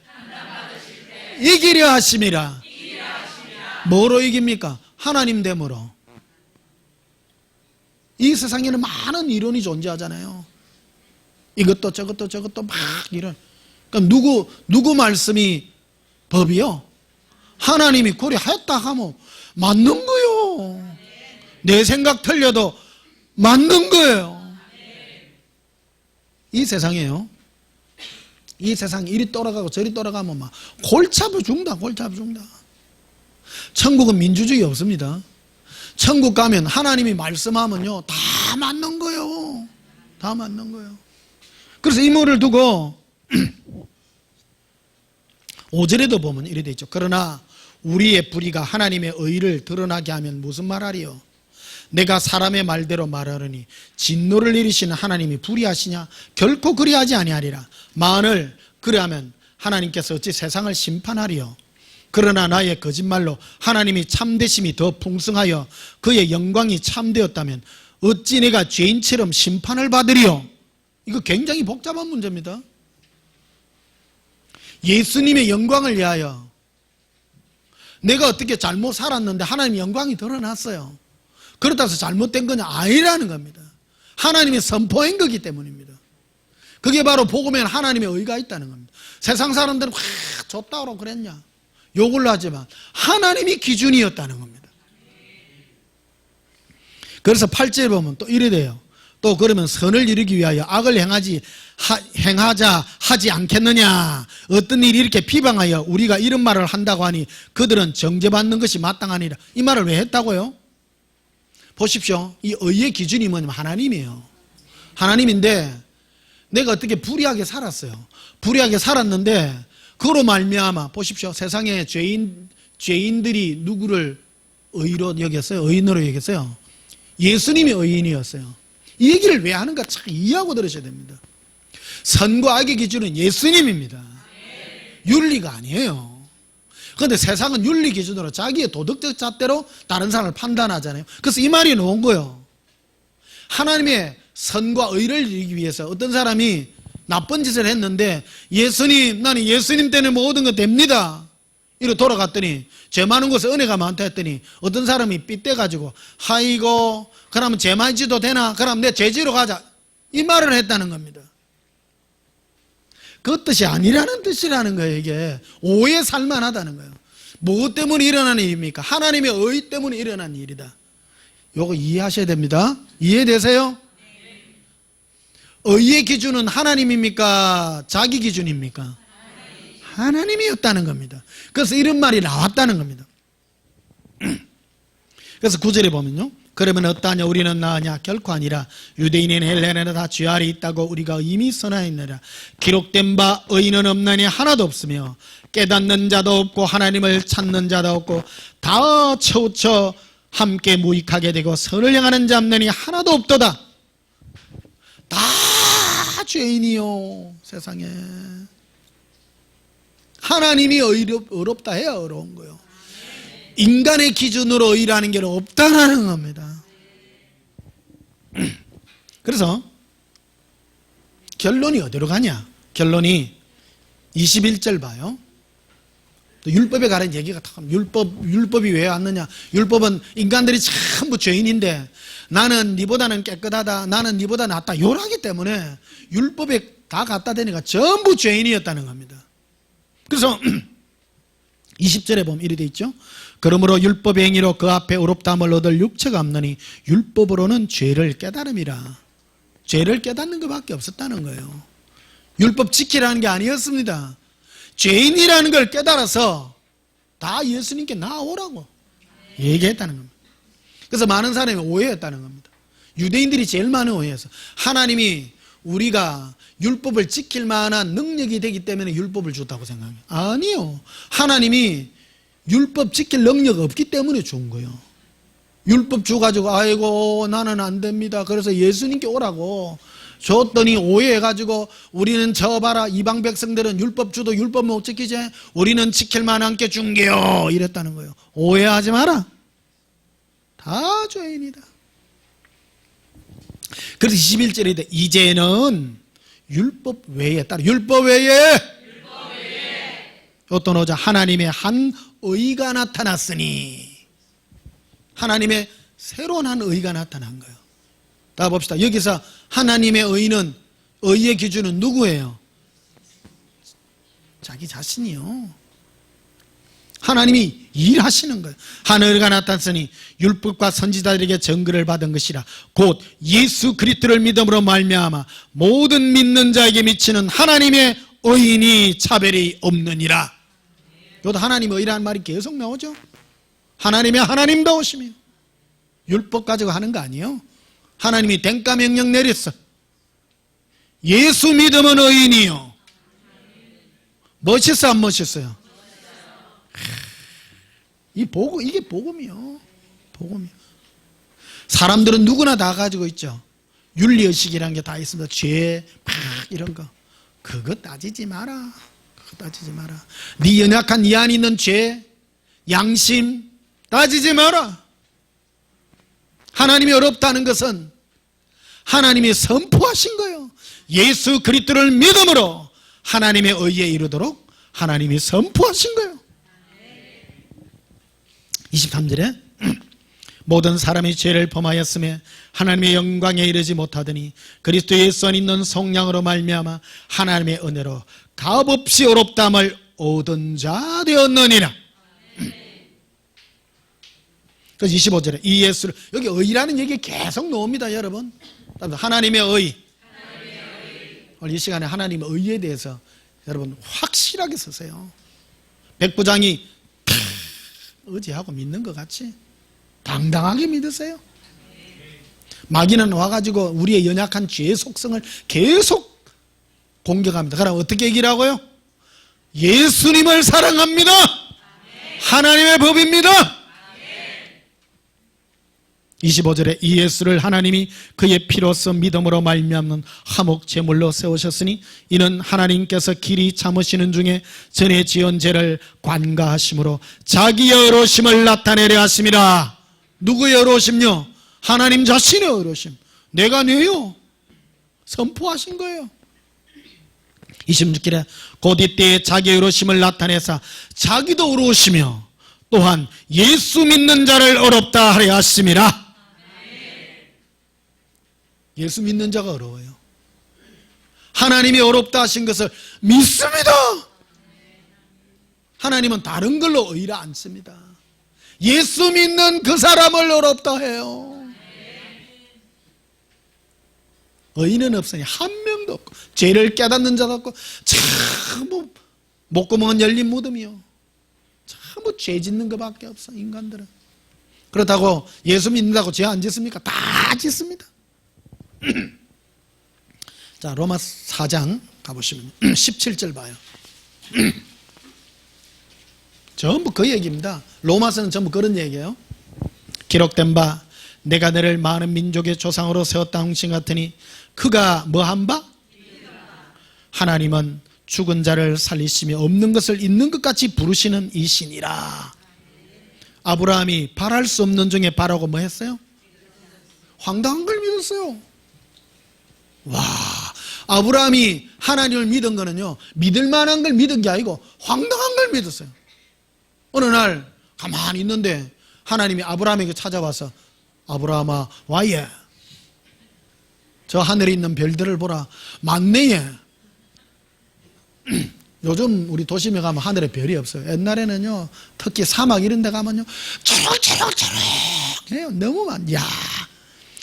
이기려 하심이라. 뭐로 이깁니까? 하나님 됨으로. 이 세상에는 많은 이론이 존재하잖아요. 이것도 저것도 막 이런. 그러니까 누구 말씀이 법이요? 하나님이 그래 했다 하면 맞는 거요. 내 생각 틀려도 맞는 거예요. 이 세상에요, 이 세상 이리 돌아가고 저리 돌아가면 막 골치 아파 죽는다. 천국은 민주주의 없습니다. 천국 가면 하나님이 말씀하면요 다 맞는 거예요. 다 맞는 거예요. 그래서 이 말을 두고 5절에도 보면 이래 돼 있죠. 그러나 우리의 불의가 하나님의 의를 드러나게 하면 무슨 말하리요? 내가 사람의 말대로 말하려니 진노를 내리시는 하나님이 불의하시냐? 결코 그리하지 아니하리라. 만일 그리하면 하나님께서 어찌 세상을 심판하리요? 그러나 나의 거짓말로 하나님이 참되심이 더 풍성하여 그의 영광이 참되었다면 어찌 내가 죄인처럼 심판을 받으리요? 이거 굉장히 복잡한 문제입니다. 예수님의 영광을 위하여 내가 어떻게 잘못 살았는데 하나님의 영광이 드러났어요. 그렇다고 해서 잘못된 건 아니라는 겁니다. 하나님이 선포한 거기 때문입니다. 그게 바로 복음에는 하나님의 의가 있다는 겁니다. 세상 사람들은 좋다 그러고 그랬냐 욕을 하지만 하나님이 기준이었다는 겁니다. 그래서 8절에 보면 또 이래 돼요. 또 그러면 선을 이루기 위하여 악을 행하자 하지 않겠느냐. 어떤 일이 이렇게 비방하여 우리가 이런 말을 한다고 하니 그들은 정죄받는 것이 마땅하니라. 이 말을 왜 했다고요? 보십시오. 이 의의 기준이 뭐냐면 하나님이에요. 하나님인데 내가 어떻게 불의하게 살았어요. 불의하게 살았는데 그로 말미암아 보십시오. 세상에 죄인들이 누구를 의로 여겼어요? 의인으로 여겼어요? 예수님이 의인이었어요. 이 얘기를 왜 하는가 참 이해하고 들으셔야 됩니다. 선과 악의 기준은 예수님입니다. 윤리가 아니에요. 그런데 세상은 윤리 기준으로 자기의 도덕적 잣대로 다른 사람을 판단하잖아요. 그래서 이 말이 나온 거예요. 하나님의 선과 의를 이루기 위해서 어떤 사람이 나쁜 짓을 했는데 예수님, 나는 예수님 때문에 모든 거 됩니다. 이러 돌아갔더니 죄 많은 곳에 은혜가 많다 했더니 어떤 사람이 삐떼가지고 아이고 그러면 죄 많이 지도 되나? 그럼 내 죄지로 가자. 이 말을 했다는 겁니다. 그 뜻이 아니라는 뜻이라는 거예요. 이게 오해 살만하다는 거예요. 무엇 때문에 일어나는 일입니까? 하나님의 의 때문에 일어난 일이다. 요거 이해하셔야 됩니다. 이해되세요? 의의 기준은 하나님입니까? 자기 기준입니까? 하나님이었다는 겁니다. 그래서 이런 말이 나왔다는 겁니다. 그래서 9절에 보면요. 그러면 어떠하냐 우리는 나으냐 결코 아니라 유대인인 헬레인은 다 죄 아래 있다고 우리가 이미 선하였느라 기록된 바 의인은 없나니 하나도 없으며 깨닫는 자도 없고 하나님을 찾는 자도 없고 다 치우쳐 함께 무익하게 되고 선을 향하는 자 없느니 하나도 없도다. 다 죄인이요 세상에. 하나님이 어렵다 해야 어려운 거예요. 인간의 기준으로 의라는 게 없다라는 겁니다. 그래서 결론이 어디로 가냐? 결론이 21절 봐요. 또 율법에 관한 얘기가 다 율법이 왜 왔느냐? 율법은 인간들이 전부 죄인인데 나는 니보다는 깨끗하다, 나는 니보다 낫다 요라기 때문에 율법에 다 갖다 대니까 전부 죄인이었다는 겁니다. 그래서 20절에 보면 이렇게 돼 있죠. 그러므로 율법의 행위로 그 앞에 의롭다함을 얻을 육체가 없느니 율법으로는 죄를 깨달음이라. 죄를 깨닫는 것밖에 없었다는 거예요. 율법 지키라는 게 아니었습니다. 죄인이라는 걸 깨달아서 다 예수님께 나오라고 얘기했다는 겁니다. 그래서 많은 사람이 오해했다는 겁니다. 유대인들이 제일 많은 오해해서 하나님이 우리가 율법을 지킬 만한 능력이 되기 때문에 율법을 줬다고 생각해요. 아니요. 하나님이 율법 지킬 능력 없기 때문에 준 거예요. 율법 줘가지고 아이고 나는 안 됩니다. 그래서 예수님께 오라고 줬더니 오해해가지고 우리는 저 봐라 이방 백성들은 율법 주도 율법 못 지키지 우리는 지킬 만한 게 준 게요 이랬다는 거예요. 오해하지 마라. 다 죄인이다. 그래서 21절에 돼 이제는 율법 외에 따라 율법 외에 어떤 오자 하나님의 한 의가 나타났으니 하나님의 새로운 한 의가 나타난 거예요. 다 봅시다. 여기서 하나님의 의는 의의 기준은 누구예요? 자기 자신이요. 하나님이 일하시는 거예요. 한 의가 나타났으니 율법과 선지자들에게 증거를 받은 것이라 곧 예수 그리스도를 믿음으로 말미암아 모든 믿는 자에게 미치는 하나님의 의인이 차별이 없느니라. 여기도 하나님의 의라는 말이 계속 나오죠. 하나님의 하나님다우심이요. 율법 가지고 하는 거 아니에요. 하나님이 den가명령 내렸어. 예수 믿으면 의인이요. 멋있어 안 멋있어요? 이게 복음이요. 복음이요. 사람들은 누구나 다 가지고 있죠. 윤리의식이라는 게 다 있습니다. 죄, 이런 거. 그거 따지지 마라. 따지지 마라. 네 연약한 이 안에 있는 죄, 양심 따지지 마라. 하나님이 어렵다는 것은 하나님이 선포하신 거예요. 예수 그리스도를 믿음으로 하나님의 의에 이르도록 하나님이 선포하신 거예요. 23절에 모든 사람이 죄를 범하였음에 하나님의 영광에 이르지 못하더니 그리스도 예수 안에 있는 성령으로 말미암아 하나님의 은혜로 값없이 어렵담을 얻은 자 되었느니라. 그래서 25절에 이 예수를, 여기 의라는 얘기 계속 나옵니다, 여러분. 하나님의 의. 오늘 이 시간에 하나님의 의에 대해서 여러분 확실하게 쓰세요. 백부장이 의지하고 믿는 것 같이 당당하게 믿으세요. 마귀는 와가지고 우리의 연약한 죄의 속성을 계속 공격합니다. 그럼 어떻게 얘기라고요? 예수님을 사랑합니다. 하나님의 법입니다. 25절에 이 예수를 하나님이 그의 피로써 믿음으로 말미암는 화목 제물로 세우셨으니 이는 하나님께서 길이 참으시는 중에 전에 지은 죄를 관가하심으로 자기의 의로우심을 나타내려 하심이라. 누구의 의로우심요? 하나님 자신의 의로우심. 내가 내요 선포하신 거예요. 26절에 곧 이때에 자기의 의로우심을 나타내사 자기도 의로우시며 또한 예수 믿는 자를 의롭다 하려 하심이라. 예수 믿는 자가 어려워요. 하나님이 어렵다 하신 것을 믿습니다. 하나님은 다른 걸로 의라 않습니다. 예수 믿는 그 사람을 어렵다 해요. 의인은 없으니 한 명도 없고 죄를 깨닫는 자도 없고 전부 목구멍은 열린 무덤이요. 전부 죄 짓는 것밖에 없어, 인간들은. 그렇다고 예수 믿는다고 죄 안 짓습니까? 다 짓습니다. 자, 로마 4장 가보시면 17절 봐요. 전부 그 얘기입니다. 로마서는 전부 그런 얘기예요. 기록된 바 내가 너를 많은 민족의 조상으로 세웠다 홍신 같으니 그가 뭐한 바? 하나님은 죽은 자를 살리시며 없는 것을 있는 것 같이 부르시는 이신이라. 아브라함이 바랄 수 없는 중에 바라고 뭐 했어요? 황당한 걸 믿었어요. 와, 아브라함이 하나님을 믿은 거는요, 믿을 만한 걸 믿은 게 아니고 황당한 걸 믿었어요. 어느 날 가만히 있는데 하나님이 아브라함에게 찾아와서 아브라함아 와예, 저 하늘에 있는 별들을 보라. 많네. 요즘 우리 도심에 가면 하늘에 별이 없어요. 옛날에는요, 특히 사막 이런 데 가면요 초록초록초록 너무 많. 야,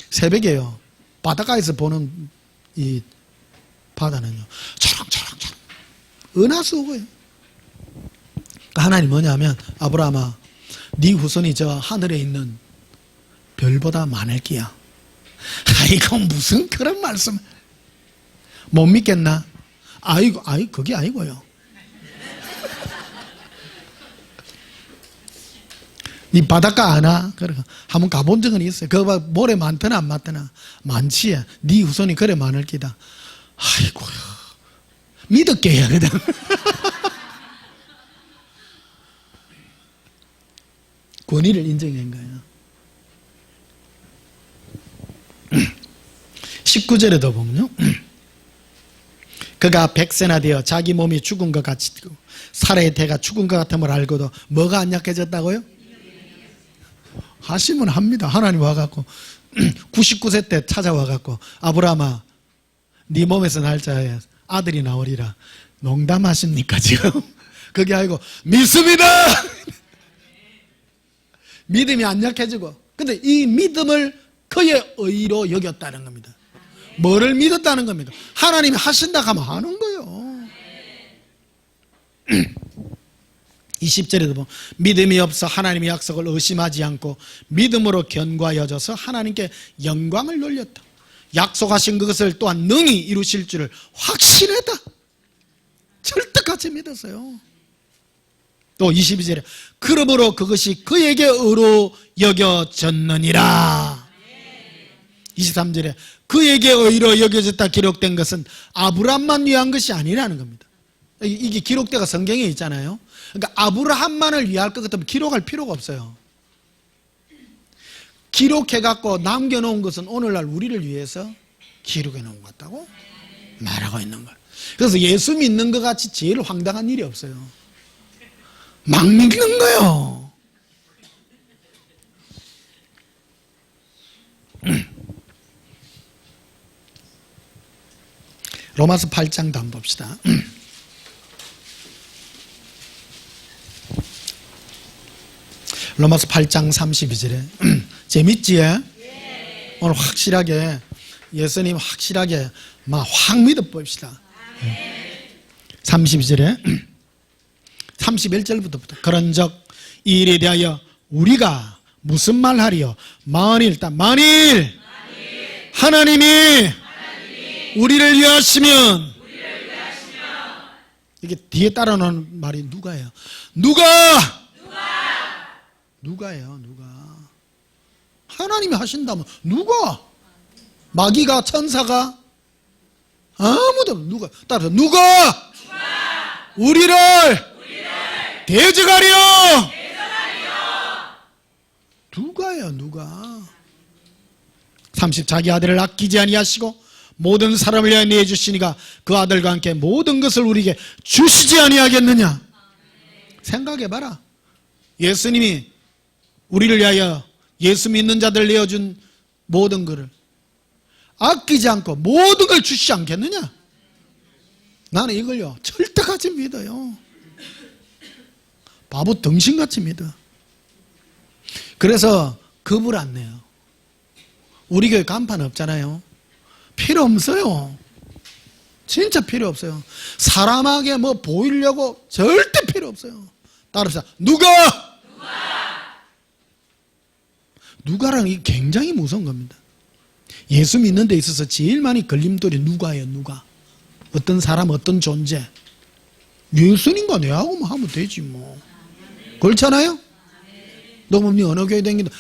새벽에요 바닷가에서 보는 이 바다는요 초록초록초록 은하수고요. 하나님 뭐냐면 아브라함아 네 후손이 저 하늘에 있는 별보다 많을 기야. 아이고 무슨 그런 말씀 못 믿겠나? 아이고 그게 아니고요. 이 바닷가 아나? 그래 한번 가본 적은 있어요. 그거 모래 많더나 안 많더나? 많지. 네 후손이 그래 많을 기다. 아이고야 믿을게 하거든. 권위를 인정한 거예요. 19절에도 보면요, 그가 백세나 되어 자기 몸이 죽은 것 같이 살아의 대가 죽은 것 같음을 알고도 뭐가 안 약해졌다고요? 하시면 합니다. 하나님 와갖고 99세 때 찾아와갖고 아브라함아 네 몸에서 날짜에 아들이 나오리라. 농담하십니까 지금? 그게 아니고 믿습니다. 믿음이 안 약해지고, 근데 이 믿음을 그의 의로 여겼다는 겁니다. 뭐를 믿었다는 겁니다. 하나님이 하신다 하면 하는 거예요. 20절에도 보면 믿음이 없어 하나님의 약속을 의심하지 않고 믿음으로 견고하여져서 하나님께 영광을 돌렸다. 약속하신 그것을 또한 능히 이루실 줄을 확신했다. 절대같이 믿었어요. 또 22절에 그러므로 그것이 그에게 의로 여겨졌느니라. 23절에 그에게 의로 여겨졌다 기록된 것은 아브라함만 위한 것이 아니라는 겁니다. 이게 기록되가 성경에 있잖아요. 그러니까 아브라함만을 위할 것 같으면 기록할 필요가 없어요. 기록해갖고 남겨놓은 것은 오늘날 우리를 위해서 기록해놓은 것 같다고 말하고 있는 거예요. 그래서 예수 믿는 것 같이 제일 황당한 일이 없어요. 막 믿는 거예요. 로마서 8장도 한번 봅시다. 로마서 8장 32절에 재밌지? 오늘 확실하게 예수님 확실하게 막 확 믿어봅시다. 32절에 31절부터 그런즉 이 일에 대하여 우리가 무슨 말 하리요? 만일 하나님이 우리를 위하시면 이게 뒤에 따라오는 말이 누가예요? 누가예요? 하나님이 하신다면 누가? 마귀가, 천사가? 아무도. 따라서 누가 우리를 대적하리요? 누가? 30 자기 아들을 아끼지 아니하시고 모든 사람을 위하여 내주시니가 그 아들과 함께 모든 것을 우리에게 주시지 아니하겠느냐? 생각해봐라. 예수님이 우리를 위하여 예수 믿는 자들 내어준 모든 것을 아끼지 않고 모든 걸 주시지 않겠느냐? 나는 이걸요 절대같이 믿어요. 바보 덩신같이 믿어. 그래서 겁을 안 내요. 우리 교회 간판 없잖아요. 필요 없어요. 진짜 필요 없어요. 사람에게 뭐 보이려고 절대 필요 없어요. 따라합시다. 누가랑 이게 굉장히 무서운 겁니다. 예수 믿는 데 있어서 제일 많이 걸림돌이 누가예요. 어떤 사람, 어떤 존재. 예수님과 내하고만 하면 되지 뭐. 그렇잖아요? 너 뭐 어느 교회 다니는데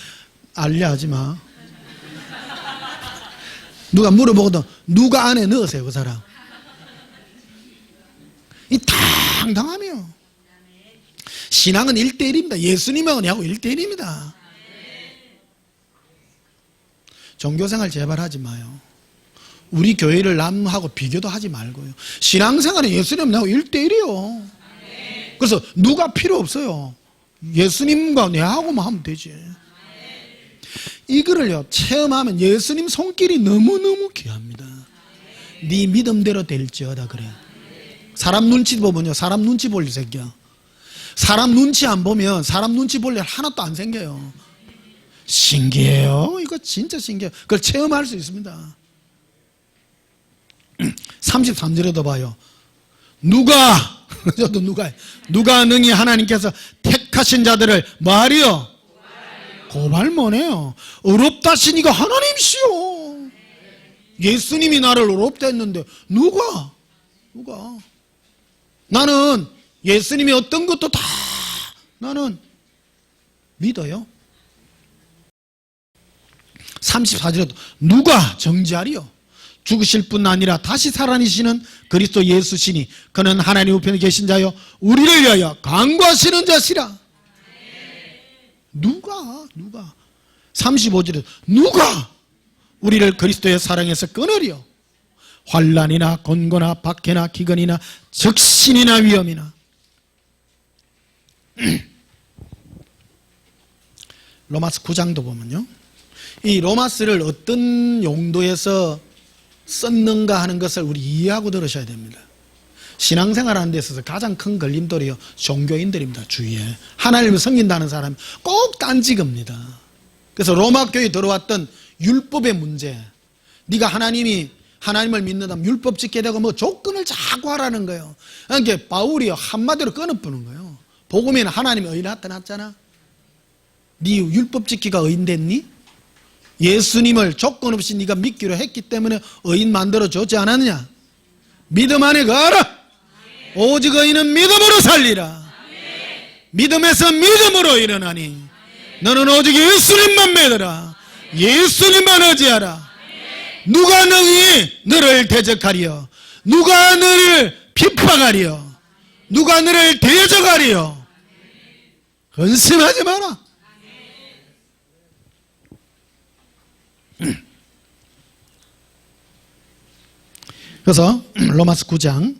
알려하지 마. 누가 물어보거든. 누가 안에 넣으세요 그 사람. 이 당당하며. 신앙은 1대1입니다. 예수님하고 내하고 1대1입니다. 종교생활 제발 하지 마요. 우리 교회를 남하고 비교도 하지 말고요. 신앙생활은 예수님 나하고 1대1이요. 그래서 누가 필요 없어요. 예수님과 내하고만 하면 되지. 이거를요 체험하면 예수님 손길이 너무너무 귀합니다. 네 믿음대로 될지어다 그래요. 사람 눈치 보면요 사람 눈치 볼 일 생겨. 사람 눈치 안 보면 사람 눈치 볼 일 하나도 안 생겨요. 신기해요. 이거 진짜 신기해요. 그걸 체험할 수 있습니다. 33절에도 봐요. 누가 능히 하나님께서 택하신 자들을 말이요 고발 못해요. 어렵다시니가 하나님이시오. 예수님이 나를 어렵다 했는데 누가? 나는 예수님이 어떤 것도 다 나는 믿어요. 34절에도 누가 정죄하리요? 죽으실 뿐 아니라 다시 살아나시는 그리스도 예수시니 그는 하나님 우편에 계신 자요 우리를 위하여 간구하시는 자시라. 누가 35절에 누가 우리를 그리스도의 사랑에서 끊으리요? 환난이나 곤고나 박해나 기근이나 적신이나 위험이나. 로마서 9장도 보면요 이 로마서를 어떤 용도에서 썼는가 하는 것을 우리 이해하고 들으셔야 됩니다. 신앙생활 하는 데 있어서 가장 큰 걸림돌이요 종교인들입니다. 주위에 하나님을 섬긴다는 사람이 꼭 딴지겁니다. 그래서 로마 교회에 들어왔던 율법의 문제, 네가 하나님을 믿는다면 율법 지켜야 되고 뭐 조건을 자꾸 하라는 거예요. 그러니까 바울이 한마디로 끊어부는 거예요. 복음에는 하나님이 의인 나타났잖아. 네 율법 지키가 의인 됐니? 예수님을 조건 없이 네가 믿기로 했기 때문에 의인 만들어줬지 않았느냐? 믿음 안에 거하라. 오직 의인은 믿음으로 살리라. 믿음에서 믿음으로 일어나니 너는 오직 예수님만 믿어라. 예수님만 의지하라. 누가 능히 너를 대적하리요? 누가 너를 핍박하리요? 누가 너를 대적하리요? 근심하지 마라. 그래서 로마서 9장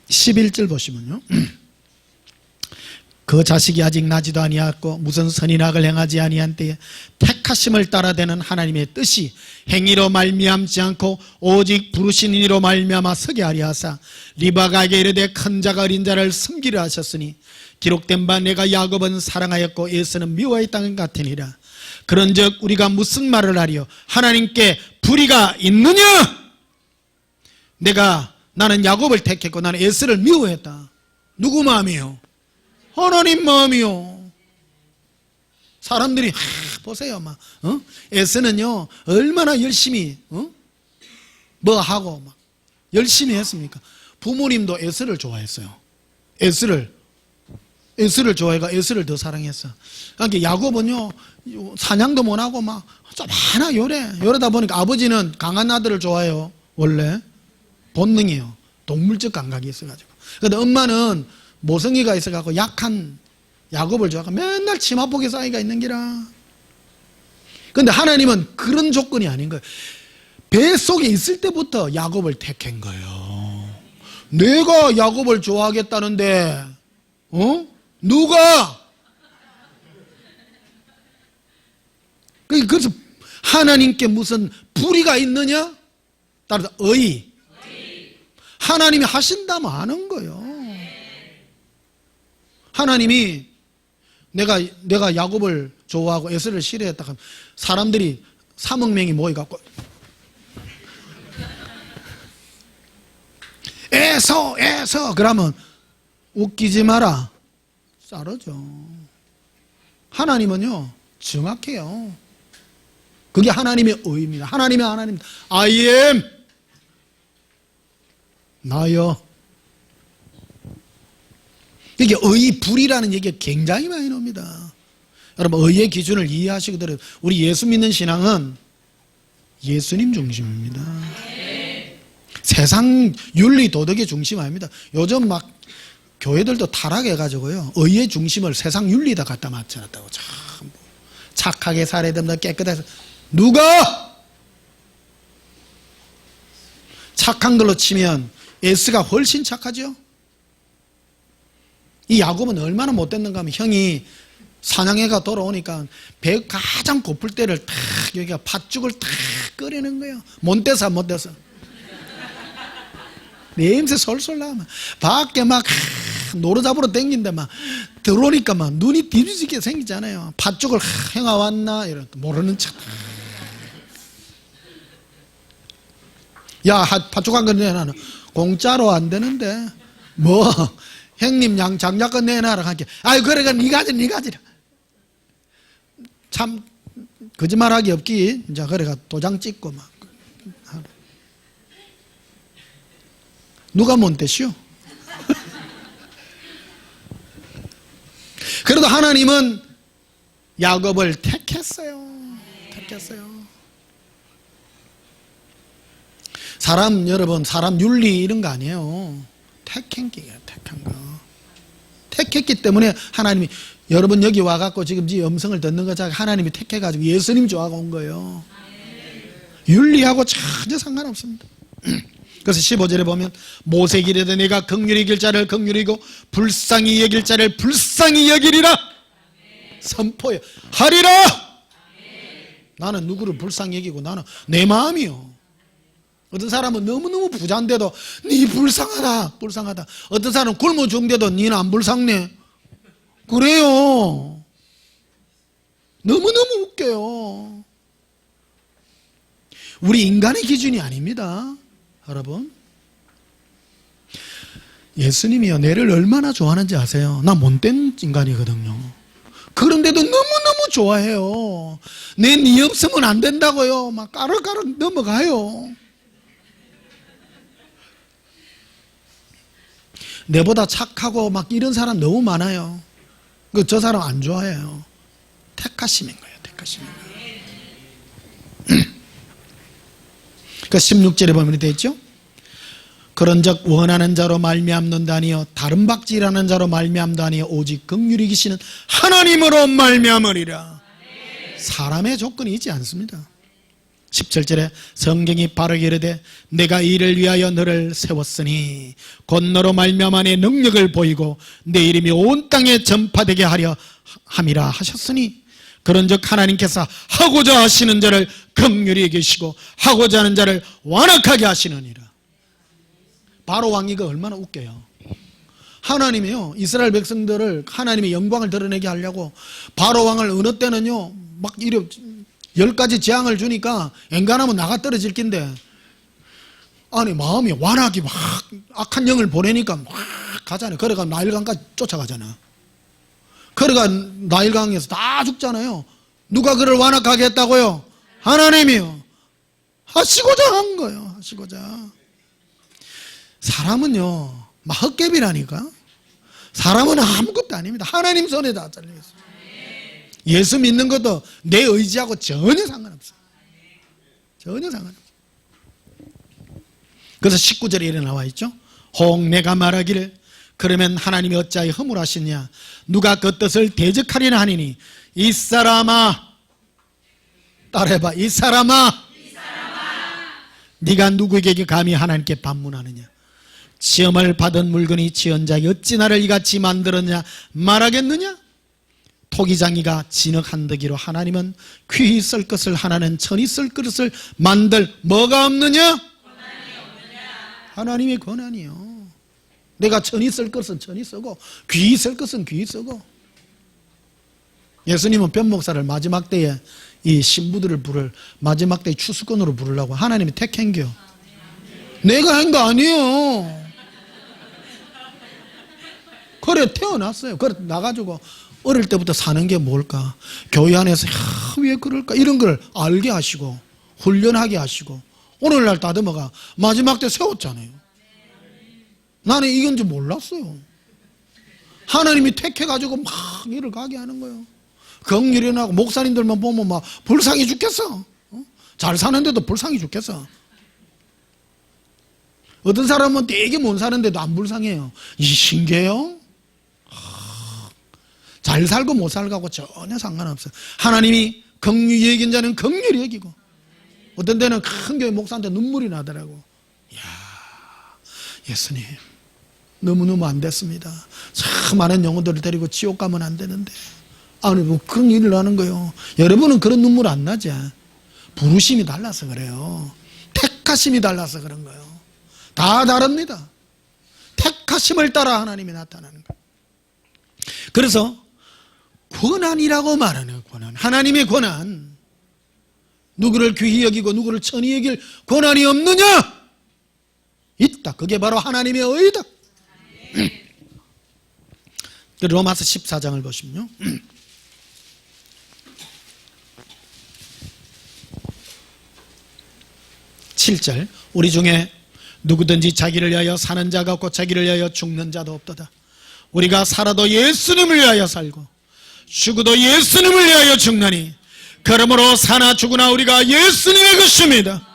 11절 보시면요, 그 자식이 아직 나지도 아니하였고 무슨 선인악을 행하지 아니한 때에 택하심을 따라되는 하나님의 뜻이 행위로 말미암지 않고 오직 부르신 이로 말미암아 서게 하려 하사 리바가에게 이르되 큰 자가 어린 자를 섬기려 하셨으니 기록된 바 내가 야곱은 사랑하였고 에서는 미워했다는 같으니라. 그런즉 우리가 무슨 말을 하리요? 하나님께 불의가 있느냐? 나는 야곱을 택했고 나는 에서를 미워했다. 누구 마음이요? 하나님 마음이요. 사람들이 보세요, 막 에서는요 얼마나 열심히 뭐 하고 막 열심히 했습니까? 부모님도 에서를 좋아했어요. 에서를 좋아해가 에서를 더 사랑했어. 그러니까 야곱은요 사냥도 못하고 막 좀 하나 요래다 보니까 아버지는 강한 아들을 좋아해요. 원래 본능이에요. 동물적 감각이 있어가지고. 근데 엄마는 모성이가 있어가지고 약한 야곱을 좋아하고 맨날 치마폭에 쌓이가 있는 기라. 근데 하나님은 그런 조건이 아닌 거예요. 뱃속에 있을 때부터 야곱을 택한 거예요. 내가 야곱을 좋아하겠다는데 누가? 그래서 하나님께 무슨 불의가 있느냐? 따라서 의. 하나님이 하신다면 아는 거예요. 하나님이 내가 야곱을 좋아하고 에서를 싫어했다 하면 사람들이 3억 명이 모여갖고 에서 그러면 웃기지 마라. 싸르죠. 하나님은요 정확해요. 그게 하나님의 의입니다. 하나님 I am 나요. 이게 의, 불이라는 얘기가 굉장히 많이 나옵니다. 여러분 의의 기준을 이해하시고 들어요. 우리 예수 믿는 신앙은 예수님 중심입니다. 세상 윤리 도덕의 중심 아닙니다. 요즘 막 교회들도 타락해가지고요 의의 중심을 세상 윤리에다 갖다 맞춰놨다고. 참 착하게 살아야 됩니다. 깨끗해서 누가? 착한 걸로 치면 에스가 훨씬 착하죠. 이 야곱은 얼마나 못됐는가 하면 형이 사냥해가 돌아오니까 배 가장 고플 때를 탁 여기가 팥죽을 탁 끓이는 거예요. 못 돼서 냄새 솔솔 나면 밖에 막 노루 잡으러 댕긴데 막 들어오니까 막 눈이 뒤집게 생기잖아요. 팥죽을 행아 왔나 이런 모르는 척. 야 팥죽 한 건 내놔. 공짜로 안 되는데 뭐 형님 장작권 내놔라 하니까 아유 그래 네가 가지라. 참 거짓말하기 없기. 이제 그래가 도장 찍고 막 누가 못됐슈? 그래도 하나님은 야곱을 택했어요. 여러분 사람 윤리 이런 거 아니에요. 택한 거. 택했기 때문에 하나님이 여러분 여기 와갖고 지금 이 음성을 듣는 거 자가 하나님이 택해가지고 예수님 좋아하고 온 거예요. 윤리하고 전혀 상관없습니다. 그래서 15절에 보면 모세에게 이르되 내가 긍휼히 여길 자를 긍휼히 여기고 불쌍히 여길 자를 불쌍히 여기리라 선포해 하리라. 나는 누구를 불쌍히 여기고 나는 내 마음이요. 어떤 사람은 너무너무 부자인데도 니 불쌍하다. 어떤 사람은 굶어 죽는데도 니는 안 불쌍네. 그래요. 너무너무 웃겨요. 우리 인간의 기준이 아닙니다. 여러분 예수님이요 내를 얼마나 좋아하는지 아세요? 나 못된 인간이거든요. 그런데도 너무너무 좋아해요. 네 없으면 안 된다고요. 막 까르까르 넘어가요. 내보다 착하고 막 이런 사람 너무 많아요. 저 사람 안 좋아해요. 택하심인 거예요. 그 16절에 보면 되어 있죠. 그런즉 원하는 자로 말미암는다 아니요 다른 박질하는 자로 말미암다 아니요 오직 긍휼히 계시는 하나님으로 말미암으리라. 사람의 조건이 있지 않습니다. 17절에 성경이 바르게 이르되 내가 이를 위하여 너를 세웠으니 곧 너로 말미암아 내 능력을 보이고 내 이름이 온 땅에 전파되게 하려 함이라 하셨으니 그런즉 하나님께서 하고자 하시는 자를 긍휼히 여기시고 하고자 하는 자를 완악하게 하시느니라. 바로 왕이 그 얼마나 웃겨요. 하나님이요 이스라엘 백성들을 하나님의 영광을 드러내게 하려고 바로 왕을 어느 때는요 막 이래 10가지 재앙을 주니까 엔간하면 나가 떨어질 낀데 아니 마음이 완악이 막 악한 영을 보내니까 막 가잖아요. 그래가 나일강까지 쫓아가잖아. 그래가 나일강에서 다 죽잖아요. 누가 그를 완악하게 했다고요? 하나님이요. 하시고자 한 거예요. 하시고자. 사람은요 막 헛개비라니까. 사람은 아무것도 아닙니다. 하나님 손에 다 잘리겠어요. 예수 믿는 것도 내 의지하고 전혀 상관없어요. 전혀 상관없어요. 그래서 19절에 이래 나와 있죠. 혹 내가 말하기를 그러면 하나님이 어찌하여 허물하시냐 누가 그 뜻을 대적하리나 하니니 이 사람아 따라해봐. 이 사람아 네가 누구에게 감히 하나님께 반문하느냐 시험을 받은 물건이 지은 자에게 어찌 나를 이같이 만들었냐 말하겠느냐. 토기장이가 진흙 한더기로 하나님은 귀히 쓸 것을 하나는 천히 쓸 것을 만들 뭐가 없느냐? 하나님의 권한이요. 내가 천히 쓸 것은 천히 쓰고 귀히 쓸 것은 귀히 쓰고. 예수님은 변목사를 마지막 때에 이 신부들을 부를 마지막 때에 추수건으로 부르려고 하나님이 택한겨. 내가 한 거 아니에요. 그래 태어났어요. 그래 나가지고 어릴 때부터 사는 게 뭘까? 교회 안에서 왜 그럴까? 이런 걸 알게 하시고 훈련하게 하시고 오늘날 다듬어가 마지막 때 세웠잖아요. 나는 이건 줄 몰랐어요. 하나님이 택해가지고 막 일을 가게 하는 거예요. 긍휼히 하고 목사님들만 보면 막 불쌍히 죽겠어. 잘 사는데도 불쌍히 죽겠어. 어떤 사람은 되게 못 사는데도 안 불쌍해요. 이 신기해요. 잘 살고 못 살고 전혀 상관없어요. 하나님이 긍휼히 여긴 자는 긍휼히 여기고 어떤 데는 큰 교회 목사한테 눈물이 나더라고. 이야, 예수님 너무너무 안 됐습니다. 참 많은 영혼들을 데리고 지옥 가면 안 되는데 아니 뭐 그런 일을 하는 거예요. 여러분은 그런 눈물 안 나지? 부르심이 달라서 그래요. 택하심이 달라서 그런 거예요. 다 다릅니다. 택하심을 따라 하나님이 나타나는 거예요. 그래서 권한이라고 말하는 권한, 하나님의 권한. 누구를 귀히 여기고 누구를 천히 여길 권한이 없느냐? 있다. 그게 바로 하나님의 의다. 로마서 14장을 보시면요, 7절 우리 중에 누구든지 자기를 위하여 사는 자가 없고 자기를 위하여 죽는 자도 없도다. 우리가 살아도 예수님을 위하여 살고 죽어도 예수님을 위하여 죽나니 그러므로 사나 죽으나 우리가 예수님의 것입니다.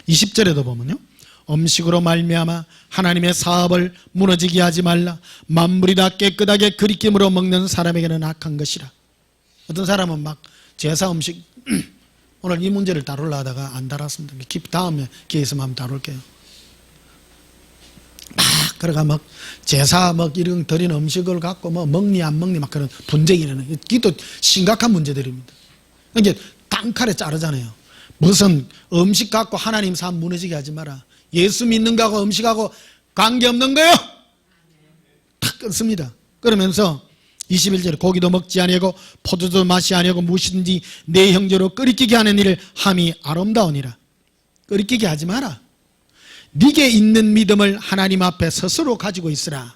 20절에도 보면요, 음식으로 말미암아 하나님의 사업을 무너지게 하지 말라. 만물이 다 깨끗하게 그리낌으로 먹는 사람에게는 악한 것이라. 어떤 사람은 막 제사 음식 오늘 이 문제를 다루려 하다가 안 다뤘습니다. 다음에 기회 있으면 한번 다룰게요. 막 그래가 막 제사 막 이런 드린 음식을 갖고 뭐 먹니 안 먹니 막 그런 분쟁이 일어나는, 이게 또 심각한 문제들입니다. 이게 단칼에 자르잖아요. 무슨 음식 갖고 하나님 삶 무너지게 하지 마라. 예수 믿는 거하고 음식하고 관계없는 거요. 탁 끊습니다. 그러면서 21절에 고기도 먹지 아니하고 포도도 마시 아니하고 무엇이든지 내 형제로 끓이끼게 하는 일을 함이 아름다우니라. 끓이끼게 하지 마라. 네게 있는 믿음을 하나님 앞에 스스로 가지고 있으라.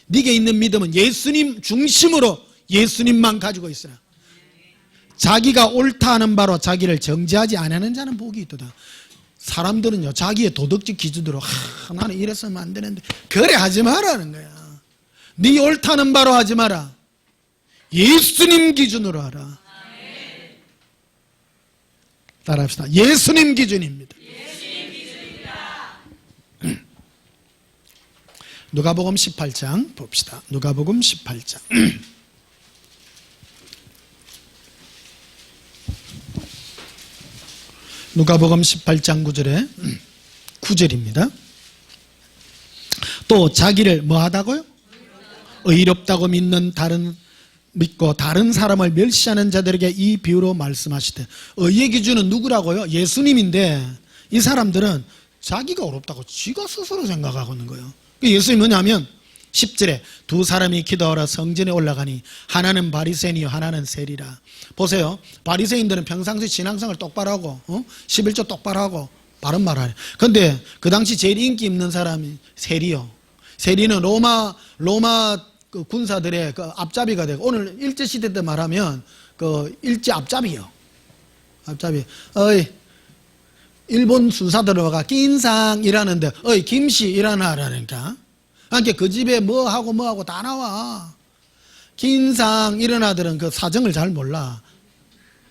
네게 있는 믿음은 예수님 중심으로 예수님만 가지고 있으라. 자기가 옳다 하는 바로 자기를 정죄하지 않는 자는 복이 있도다. 사람들은요, 자기의 도덕적 기준으로 나는 이랬으면 안 되는데 그래 하지 마라는 거야. 네 옳다는 바로 하지 마라. 예수님 기준으로 하라. 따라합시다. 예수님 기준입니다. 누가복음 18장 봅시다. 누가복음 18장. 누가복음 18장 9절에 9절입니다. 또 자기를 뭐 하다고요? 의롭다고 믿고 다른 사람을 멸시하는 자들에게 이 비유로 말씀하시되, 의의 기준은 누구라고요? 예수님인데 이 사람들은 자기가 어렵다고 지가 스스로 생각하고 있는 거예요. 예수님이 뭐냐면 10절에 두 사람이 기도하러 성전에 올라가니 하나는 바리새인이요 하나는 세리라. 보세요. 바리새인들은 평상시 신앙생활 똑바로 하고 11조 똑바로 하고 바른 말 하네. 그런데 그 당시 제일 인기 있는 사람이 세리요. 세리는 로마 그 군사들의 그 앞잡이가 되고, 오늘 일제시대 때 말하면 그 일제 앞잡이요. 앞잡이. 일본 순사들 와가 긴상 일하는데 김씨 일어나라니까. 그러니까 그 집에 뭐하고 다 나와. 긴상 일어나들은 그 사정을 잘 몰라.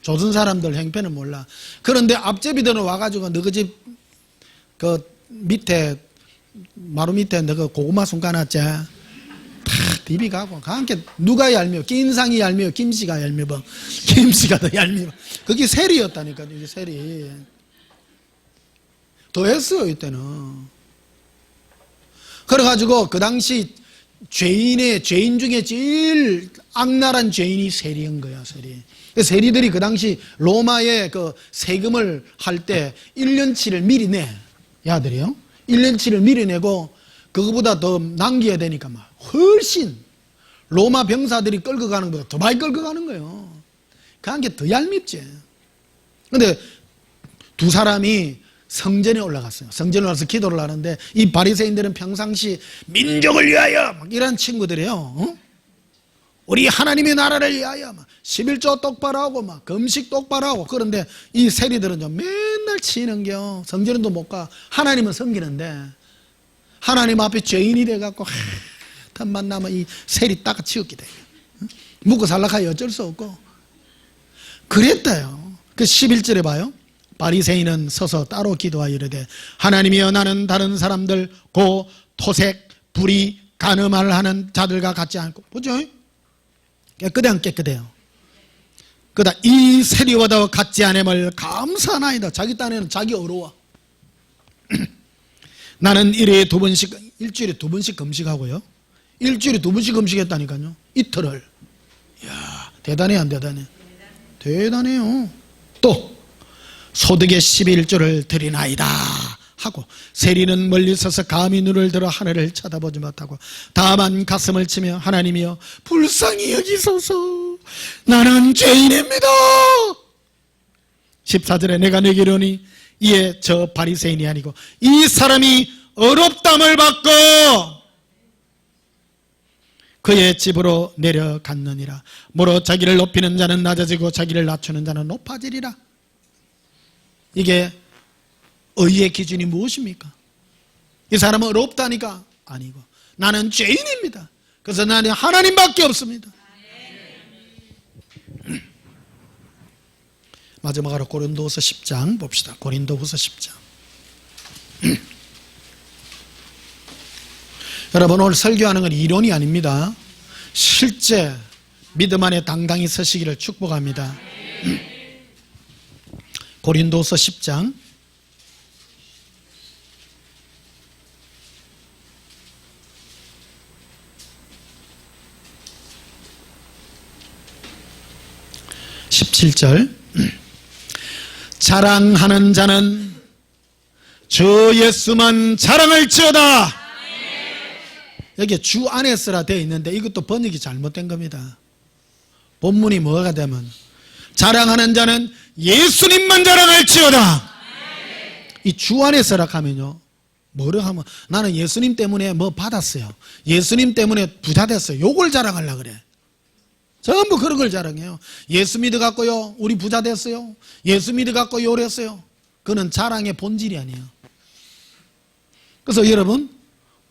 조선 사람들 행패는 몰라. 그런데 앞잡이들은 와가지고 너 그 집 그 밑에 마루 밑에 너 그 고구마 숨가놨지. 탁 디비 가고. 그러니까 누가 얄미워? 긴상이 얄미워? 김씨가 얄미워? 김씨가 더 얄미워. 그게 세리였다니까. 이게 세리. 더 했어요 이때는. 그래가지고 그 당시 죄인 중에 제일 악랄한 죄인이 세리인 거야. 세리들이 그 당시 로마의 그 세금을 할 때 1년치를 미리 내. 야들이요. 1년치를 미리 내고 그거보다 더 남겨야 되니까 막 훨씬 로마 병사들이 끌고 가는 것보다 더 많이 끌고 가는 거예요. 그런 게 더 얄밉지. 근데 두 사람이 성전에 올라갔어요. 성전에 올라가서 기도를 하는데, 이 바리새인들은 평상시 민족을 위하여 막 이런 친구들이에요. 우리 하나님의 나라를 위하여 막 11조 똑바로 하고 막 금식 똑바로 하고. 그런데 이 세리들은 좀 맨날 치는겨. 성전도 못 가. 하나님은 섬기는데 하나님 앞에 죄인이 돼갖고 틈만 나면 이 세리 딱 치우게 돼요. 묵고 살락하여 어쩔 수 없고 그랬다요. 그 11절에 봐요. 바리새인은 서서 따로 기도하여 이르되, 하나님이여 나는 다른 사람들 고 토색 불의 간음을 하는 자들과 같지 않고. 보죠? 깨끗해요. 그다 이 세리와도 같지 않음을 감사하나이다. 자기 딴에는 자기 어려워. 나는 일주일에 두 번씩 금식하고요. 일주일에 두 번씩 금식했다니까요. 이틀을. 이야, 대단해 안 대단해? 대단해요. 또 소득의 11조를 드리나이다 하고, 세리는 멀리 서서 감히 눈을 들어 하늘을 쳐다보지 못하고 다만 가슴을 치며, 하나님이여 불쌍히 여기소서 나는 죄인입니다. 14절에 내가 내게 이르노니 이에 저 바리새인이 아니고 이 사람이 어렵담을 받고 그의 집으로 내려갔느니라. 모로 자기를 높이는 자는 낮아지고 자기를 낮추는 자는 높아지리라. 이게 의의 기준이 무엇입니까? 이 사람은 어렵다니까? 아니고 나는 죄인입니다. 그래서 나는 하나님밖에 없습니다. 마지막으로 고린도후서 10장 봅시다. 고린도후서 10장. 여러분, 오늘 설교하는 건 이론이 아닙니다. 실제 믿음 안에 당당히 서시기를 축복합니다. 고린도서 10장 17절 자랑하는 자는 주 예수만 자랑할지어다. 여기 주 안에서라 되어 있는데 이것도 번역이 잘못된 겁니다. 본문이 뭐가 되면 자랑하는 자는 예수님만 자랑할지어다. 이 주 안에서라 하면요, 뭐를 하면 나는 예수님 때문에 뭐 받았어요, 예수님 때문에 부자 됐어요, 요걸 자랑하려고 그래. 전부 그런 걸 자랑해요. 예수 믿어갖고요 우리 부자 됐어요, 예수 믿어갖고 요랬어요. 그는 자랑의 본질이 아니에요. 그래서 여러분,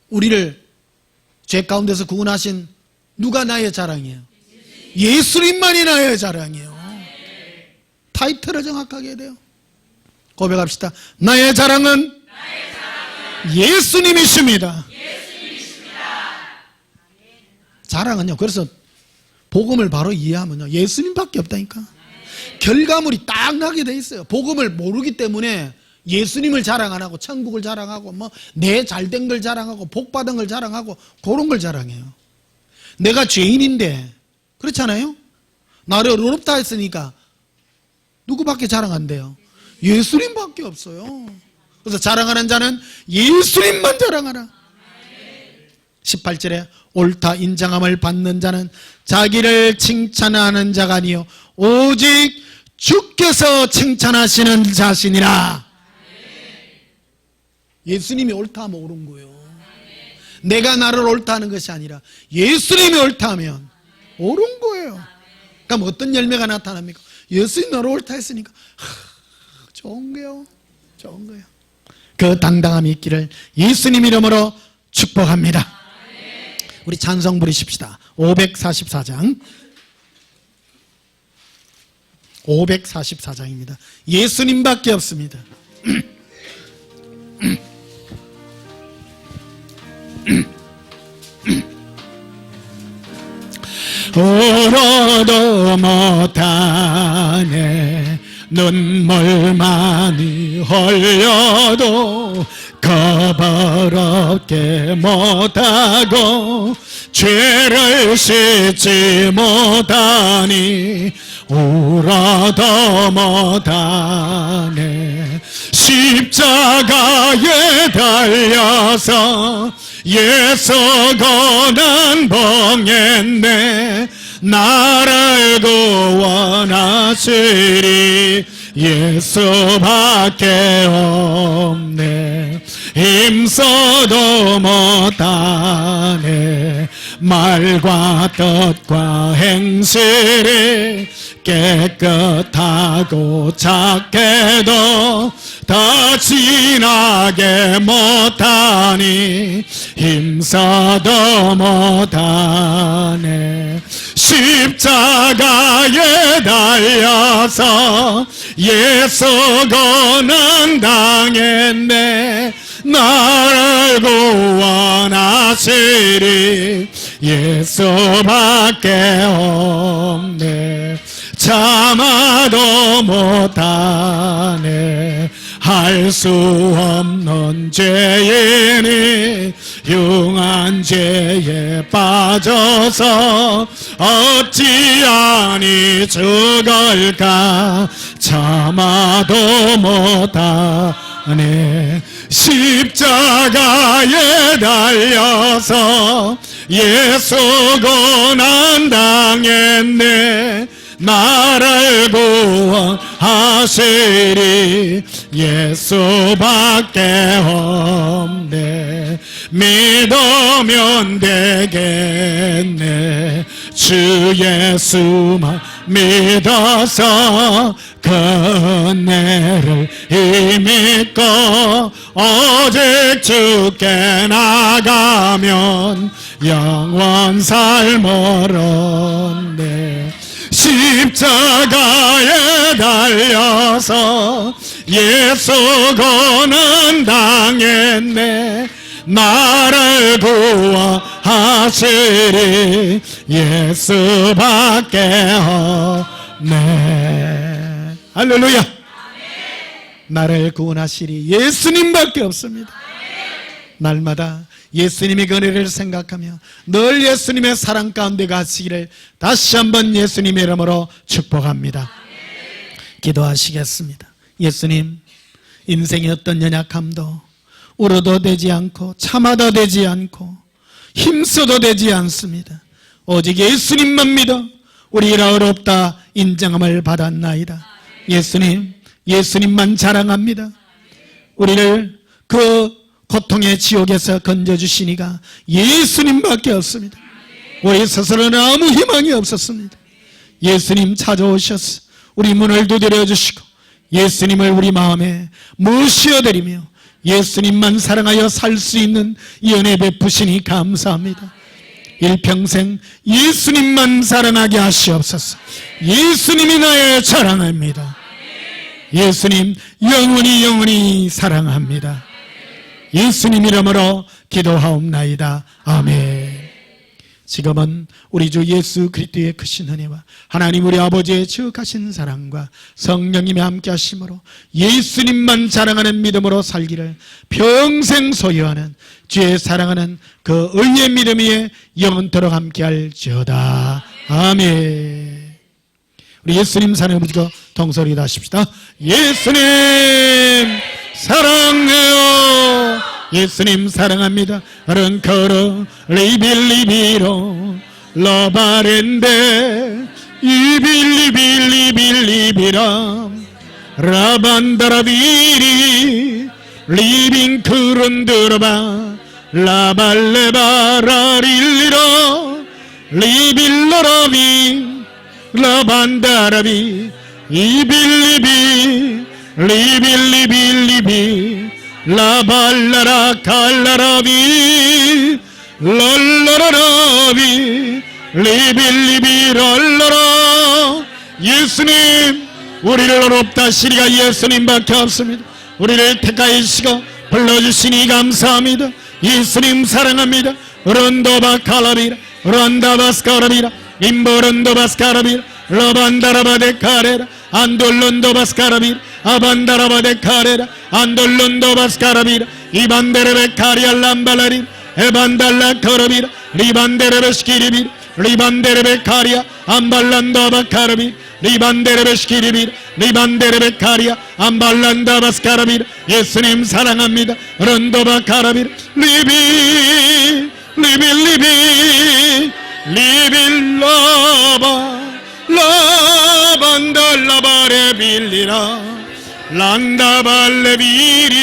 우리를 죄 가운데서 구원하신 누가 나의 자랑이에요? 예수님만이 나의 자랑이에요. 타이틀을 정확하게 해야 돼요. 고백합시다. 나의 자랑은 예수님이십니다. 자랑은요, 그래서 복음을 바로 이해하면요, 예수님밖에 없다니까. 결과물이 딱 나게 돼 있어요. 복음을 모르기 때문에 예수님을 자랑 안 하고 천국을 자랑하고 뭐 내 잘된 걸 자랑하고 복 받은 걸 자랑하고 그런 걸 자랑해요. 내가 죄인인데 그렇잖아요. 나를 어렵다 했으니까 누구밖에 자랑 안 돼요? 예수님밖에 없어요. 그래서 자랑하는 자는 예수님만 자랑하라. 18절에 옳다 인정함을 받는 자는 자기를 칭찬하는 자가 아니요 오직 주께서 칭찬하시는 자신이라. 예수님이 옳다 하면 옳은 거예요. 내가 나를 옳다 하는 것이 아니라 예수님이 옳다 하면 옳은 거예요. 그럼 어떤 열매가 나타납니까? 예수님이 나를 옳다 했으니까 좋은 거예요. 좋은 거예요. 그 당당함이 있기를 예수님 이름으로 축복합니다. 우리 찬송 부르십시다. 544장 544장입니다. 예수님밖에 없습니다. 울어도 못하네 눈물 많이 흘려도 거버럽게 못하고 죄를 씻지 못하니 울어도 못하네 십자가에 달려서 예수 고난 봉했네 나를 구원하시리 예수밖에 없네 힘써도 못하네 말과 뜻과 행실이 깨끗하고 착해도 더 진하게 못하니 힘써도 못하네 십자가에 달려서 예수 고난 당했네 나를 구원하시리 예수밖에 없네 참아도 못하네 할 수 없는 죄인이 흉한 죄에 빠져서 어찌하니 죽을까 참아도 못하네 십자가에 달려서 예수 고난 당했네 나를 구원하시리 예수밖에 없네 믿으면 되겠네 주 예수만 믿어서 그 은혜를 힘입고 오직 주께 나가면 영원 삶을 얻네 십자가에 달려서 예수 고난 당했네 나를 구원하시리 예수밖에 없네 할렐루야 나를 구원하시리 예수님밖에 없습니다 날마다 예수님의 은혜를 생각하며 늘 예수님의 사랑 가운데 가시기를 다시 한번 예수님의 이름으로 축복합니다. 기도하시겠습니다. 예수님, 인생의 어떤 연약함도 울어도 되지 않고 참아도 되지 않고 힘써도 되지 않습니다. 오직 예수님만 믿어 우리가 어렵다 인정함을 받았나이다. 예수님, 예수님만 자랑합니다. 우리를 그 고통의 지옥에서 건져주시니가 예수님밖에 없습니다. 우리 스스로는 아무 희망이 없었습니다. 예수님 찾아오셔서 우리 문을 두드려 주시고 예수님을 우리 마음에 모시어드리며 예수님만 사랑하여 살 수 있는 이 은혜 베푸시니 감사합니다. 일평생 예수님만 사랑하게 하시옵소서. 예수님이 나의 자랑입니다. 예수님 영원히 사랑합니다. 예수님 이름으로 기도하옵나이다. 아멘. 지금은 우리 주 예수 그리스도의 크신 은혜와 하나님 우리 아버지의 지극하신 사랑과 성령님의 함께 하심으로 예수님만 자랑하는 믿음으로 살기를 평생 소유하는 주의 사랑하는 그 의의 믿음 위에 영원토록 함께 할지어다. 아멘. 우리 예수님 사랑해보시고 동소리 다십시다. 예수님 사랑해요. 예수님 사랑합니다. 런커로 리빌리비로 러바렌데 이빌리빌리빌리비람 라반다라비리 리빙크룬드르바 라발레바라릴리로 리빌러라비 라반다라비 이빌리비 리빌리빌리비 라발라라 칼라라비 랄라라라비 리빌리비 랄라라. 예수님 우리를 어렵다 하시리가 예수님밖에 없습니다. 우리를 택하시고 불러주시니 감사합니다. 예수님 사랑합니다. 런도바 칼라비라 런다바스카라비라 임보런도바스카라비라 러반다라바데 카레라 안돌론도바스카라비라 아반다라바데 카레라 안돌론도바스카라비라 이반데레베 카리알람발라리 에반달라 카라비라 리반데레베 스키리비라 리반데레베 카리아 안발란다바카라비라 리반데레베 스키리비라 리반데레베 카리아 안발란다바스카라비라. 예수님 사랑합니다. 런도바카라비라 리비 리빌라바 라반달라바레 빌리라 란다발레비리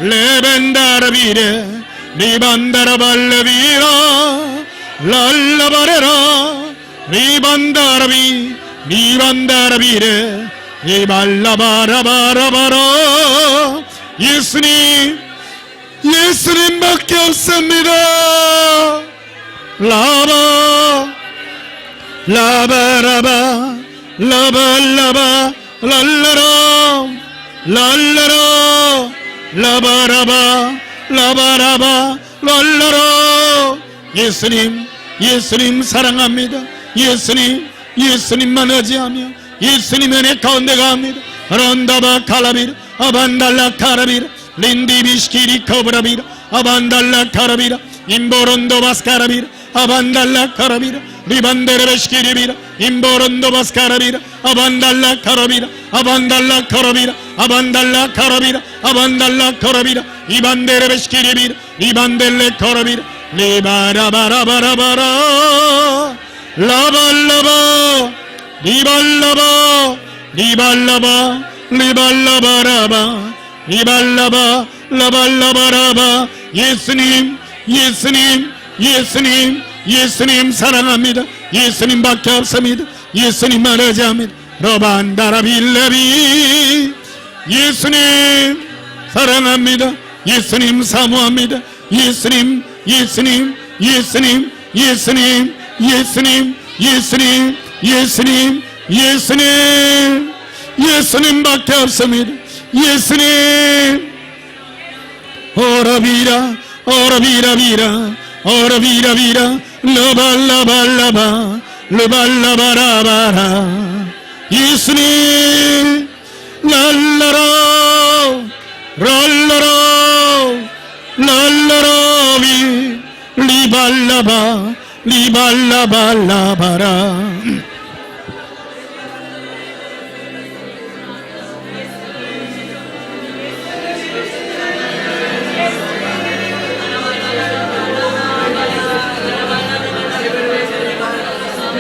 레벤다라비레 리반다라발레비라 랄라바레라 리반다라비 리반다라비레 리발라바라바라바라. 예수님밖에 없습니다. 라바 라바라바 라발라바 랄라라 랄라라 라바라바 라바라바 랄라라. 예수님 사랑합니다. 예수님만 의지하며 예수님 은혜 가운데 갑니다. 런다바 칼라비라 아반달라 카라비라 린디비시키리 커브라비라 아반달라 카라비라 임보론도바스카라비라 아반달라 카라비라 리반데레베시키리비라 임보론도바스카라비라 아반달라 카라비라 아반달라 카라비라 아반달라 카라비라 아반달라 카라비라 이반데레베시키리비라 리반델레 카라비라 리바라바라바라바라 라발라바 리발라바 리발라바 리발라바라바 리발라바 라발라바라바. 예수님 사랑합니다. 예수님밖에 없습니다. 예수님만 의지합니다. 로반다라빌레비 예수님 사랑합니다. 예수님 사모합니다. 예수님밖에 없습니다. 예수님 오라비라비라 러발라발라바 러발라바라바라. 예수님 랄라라 랄라라비 리발라바 리발라발라바라.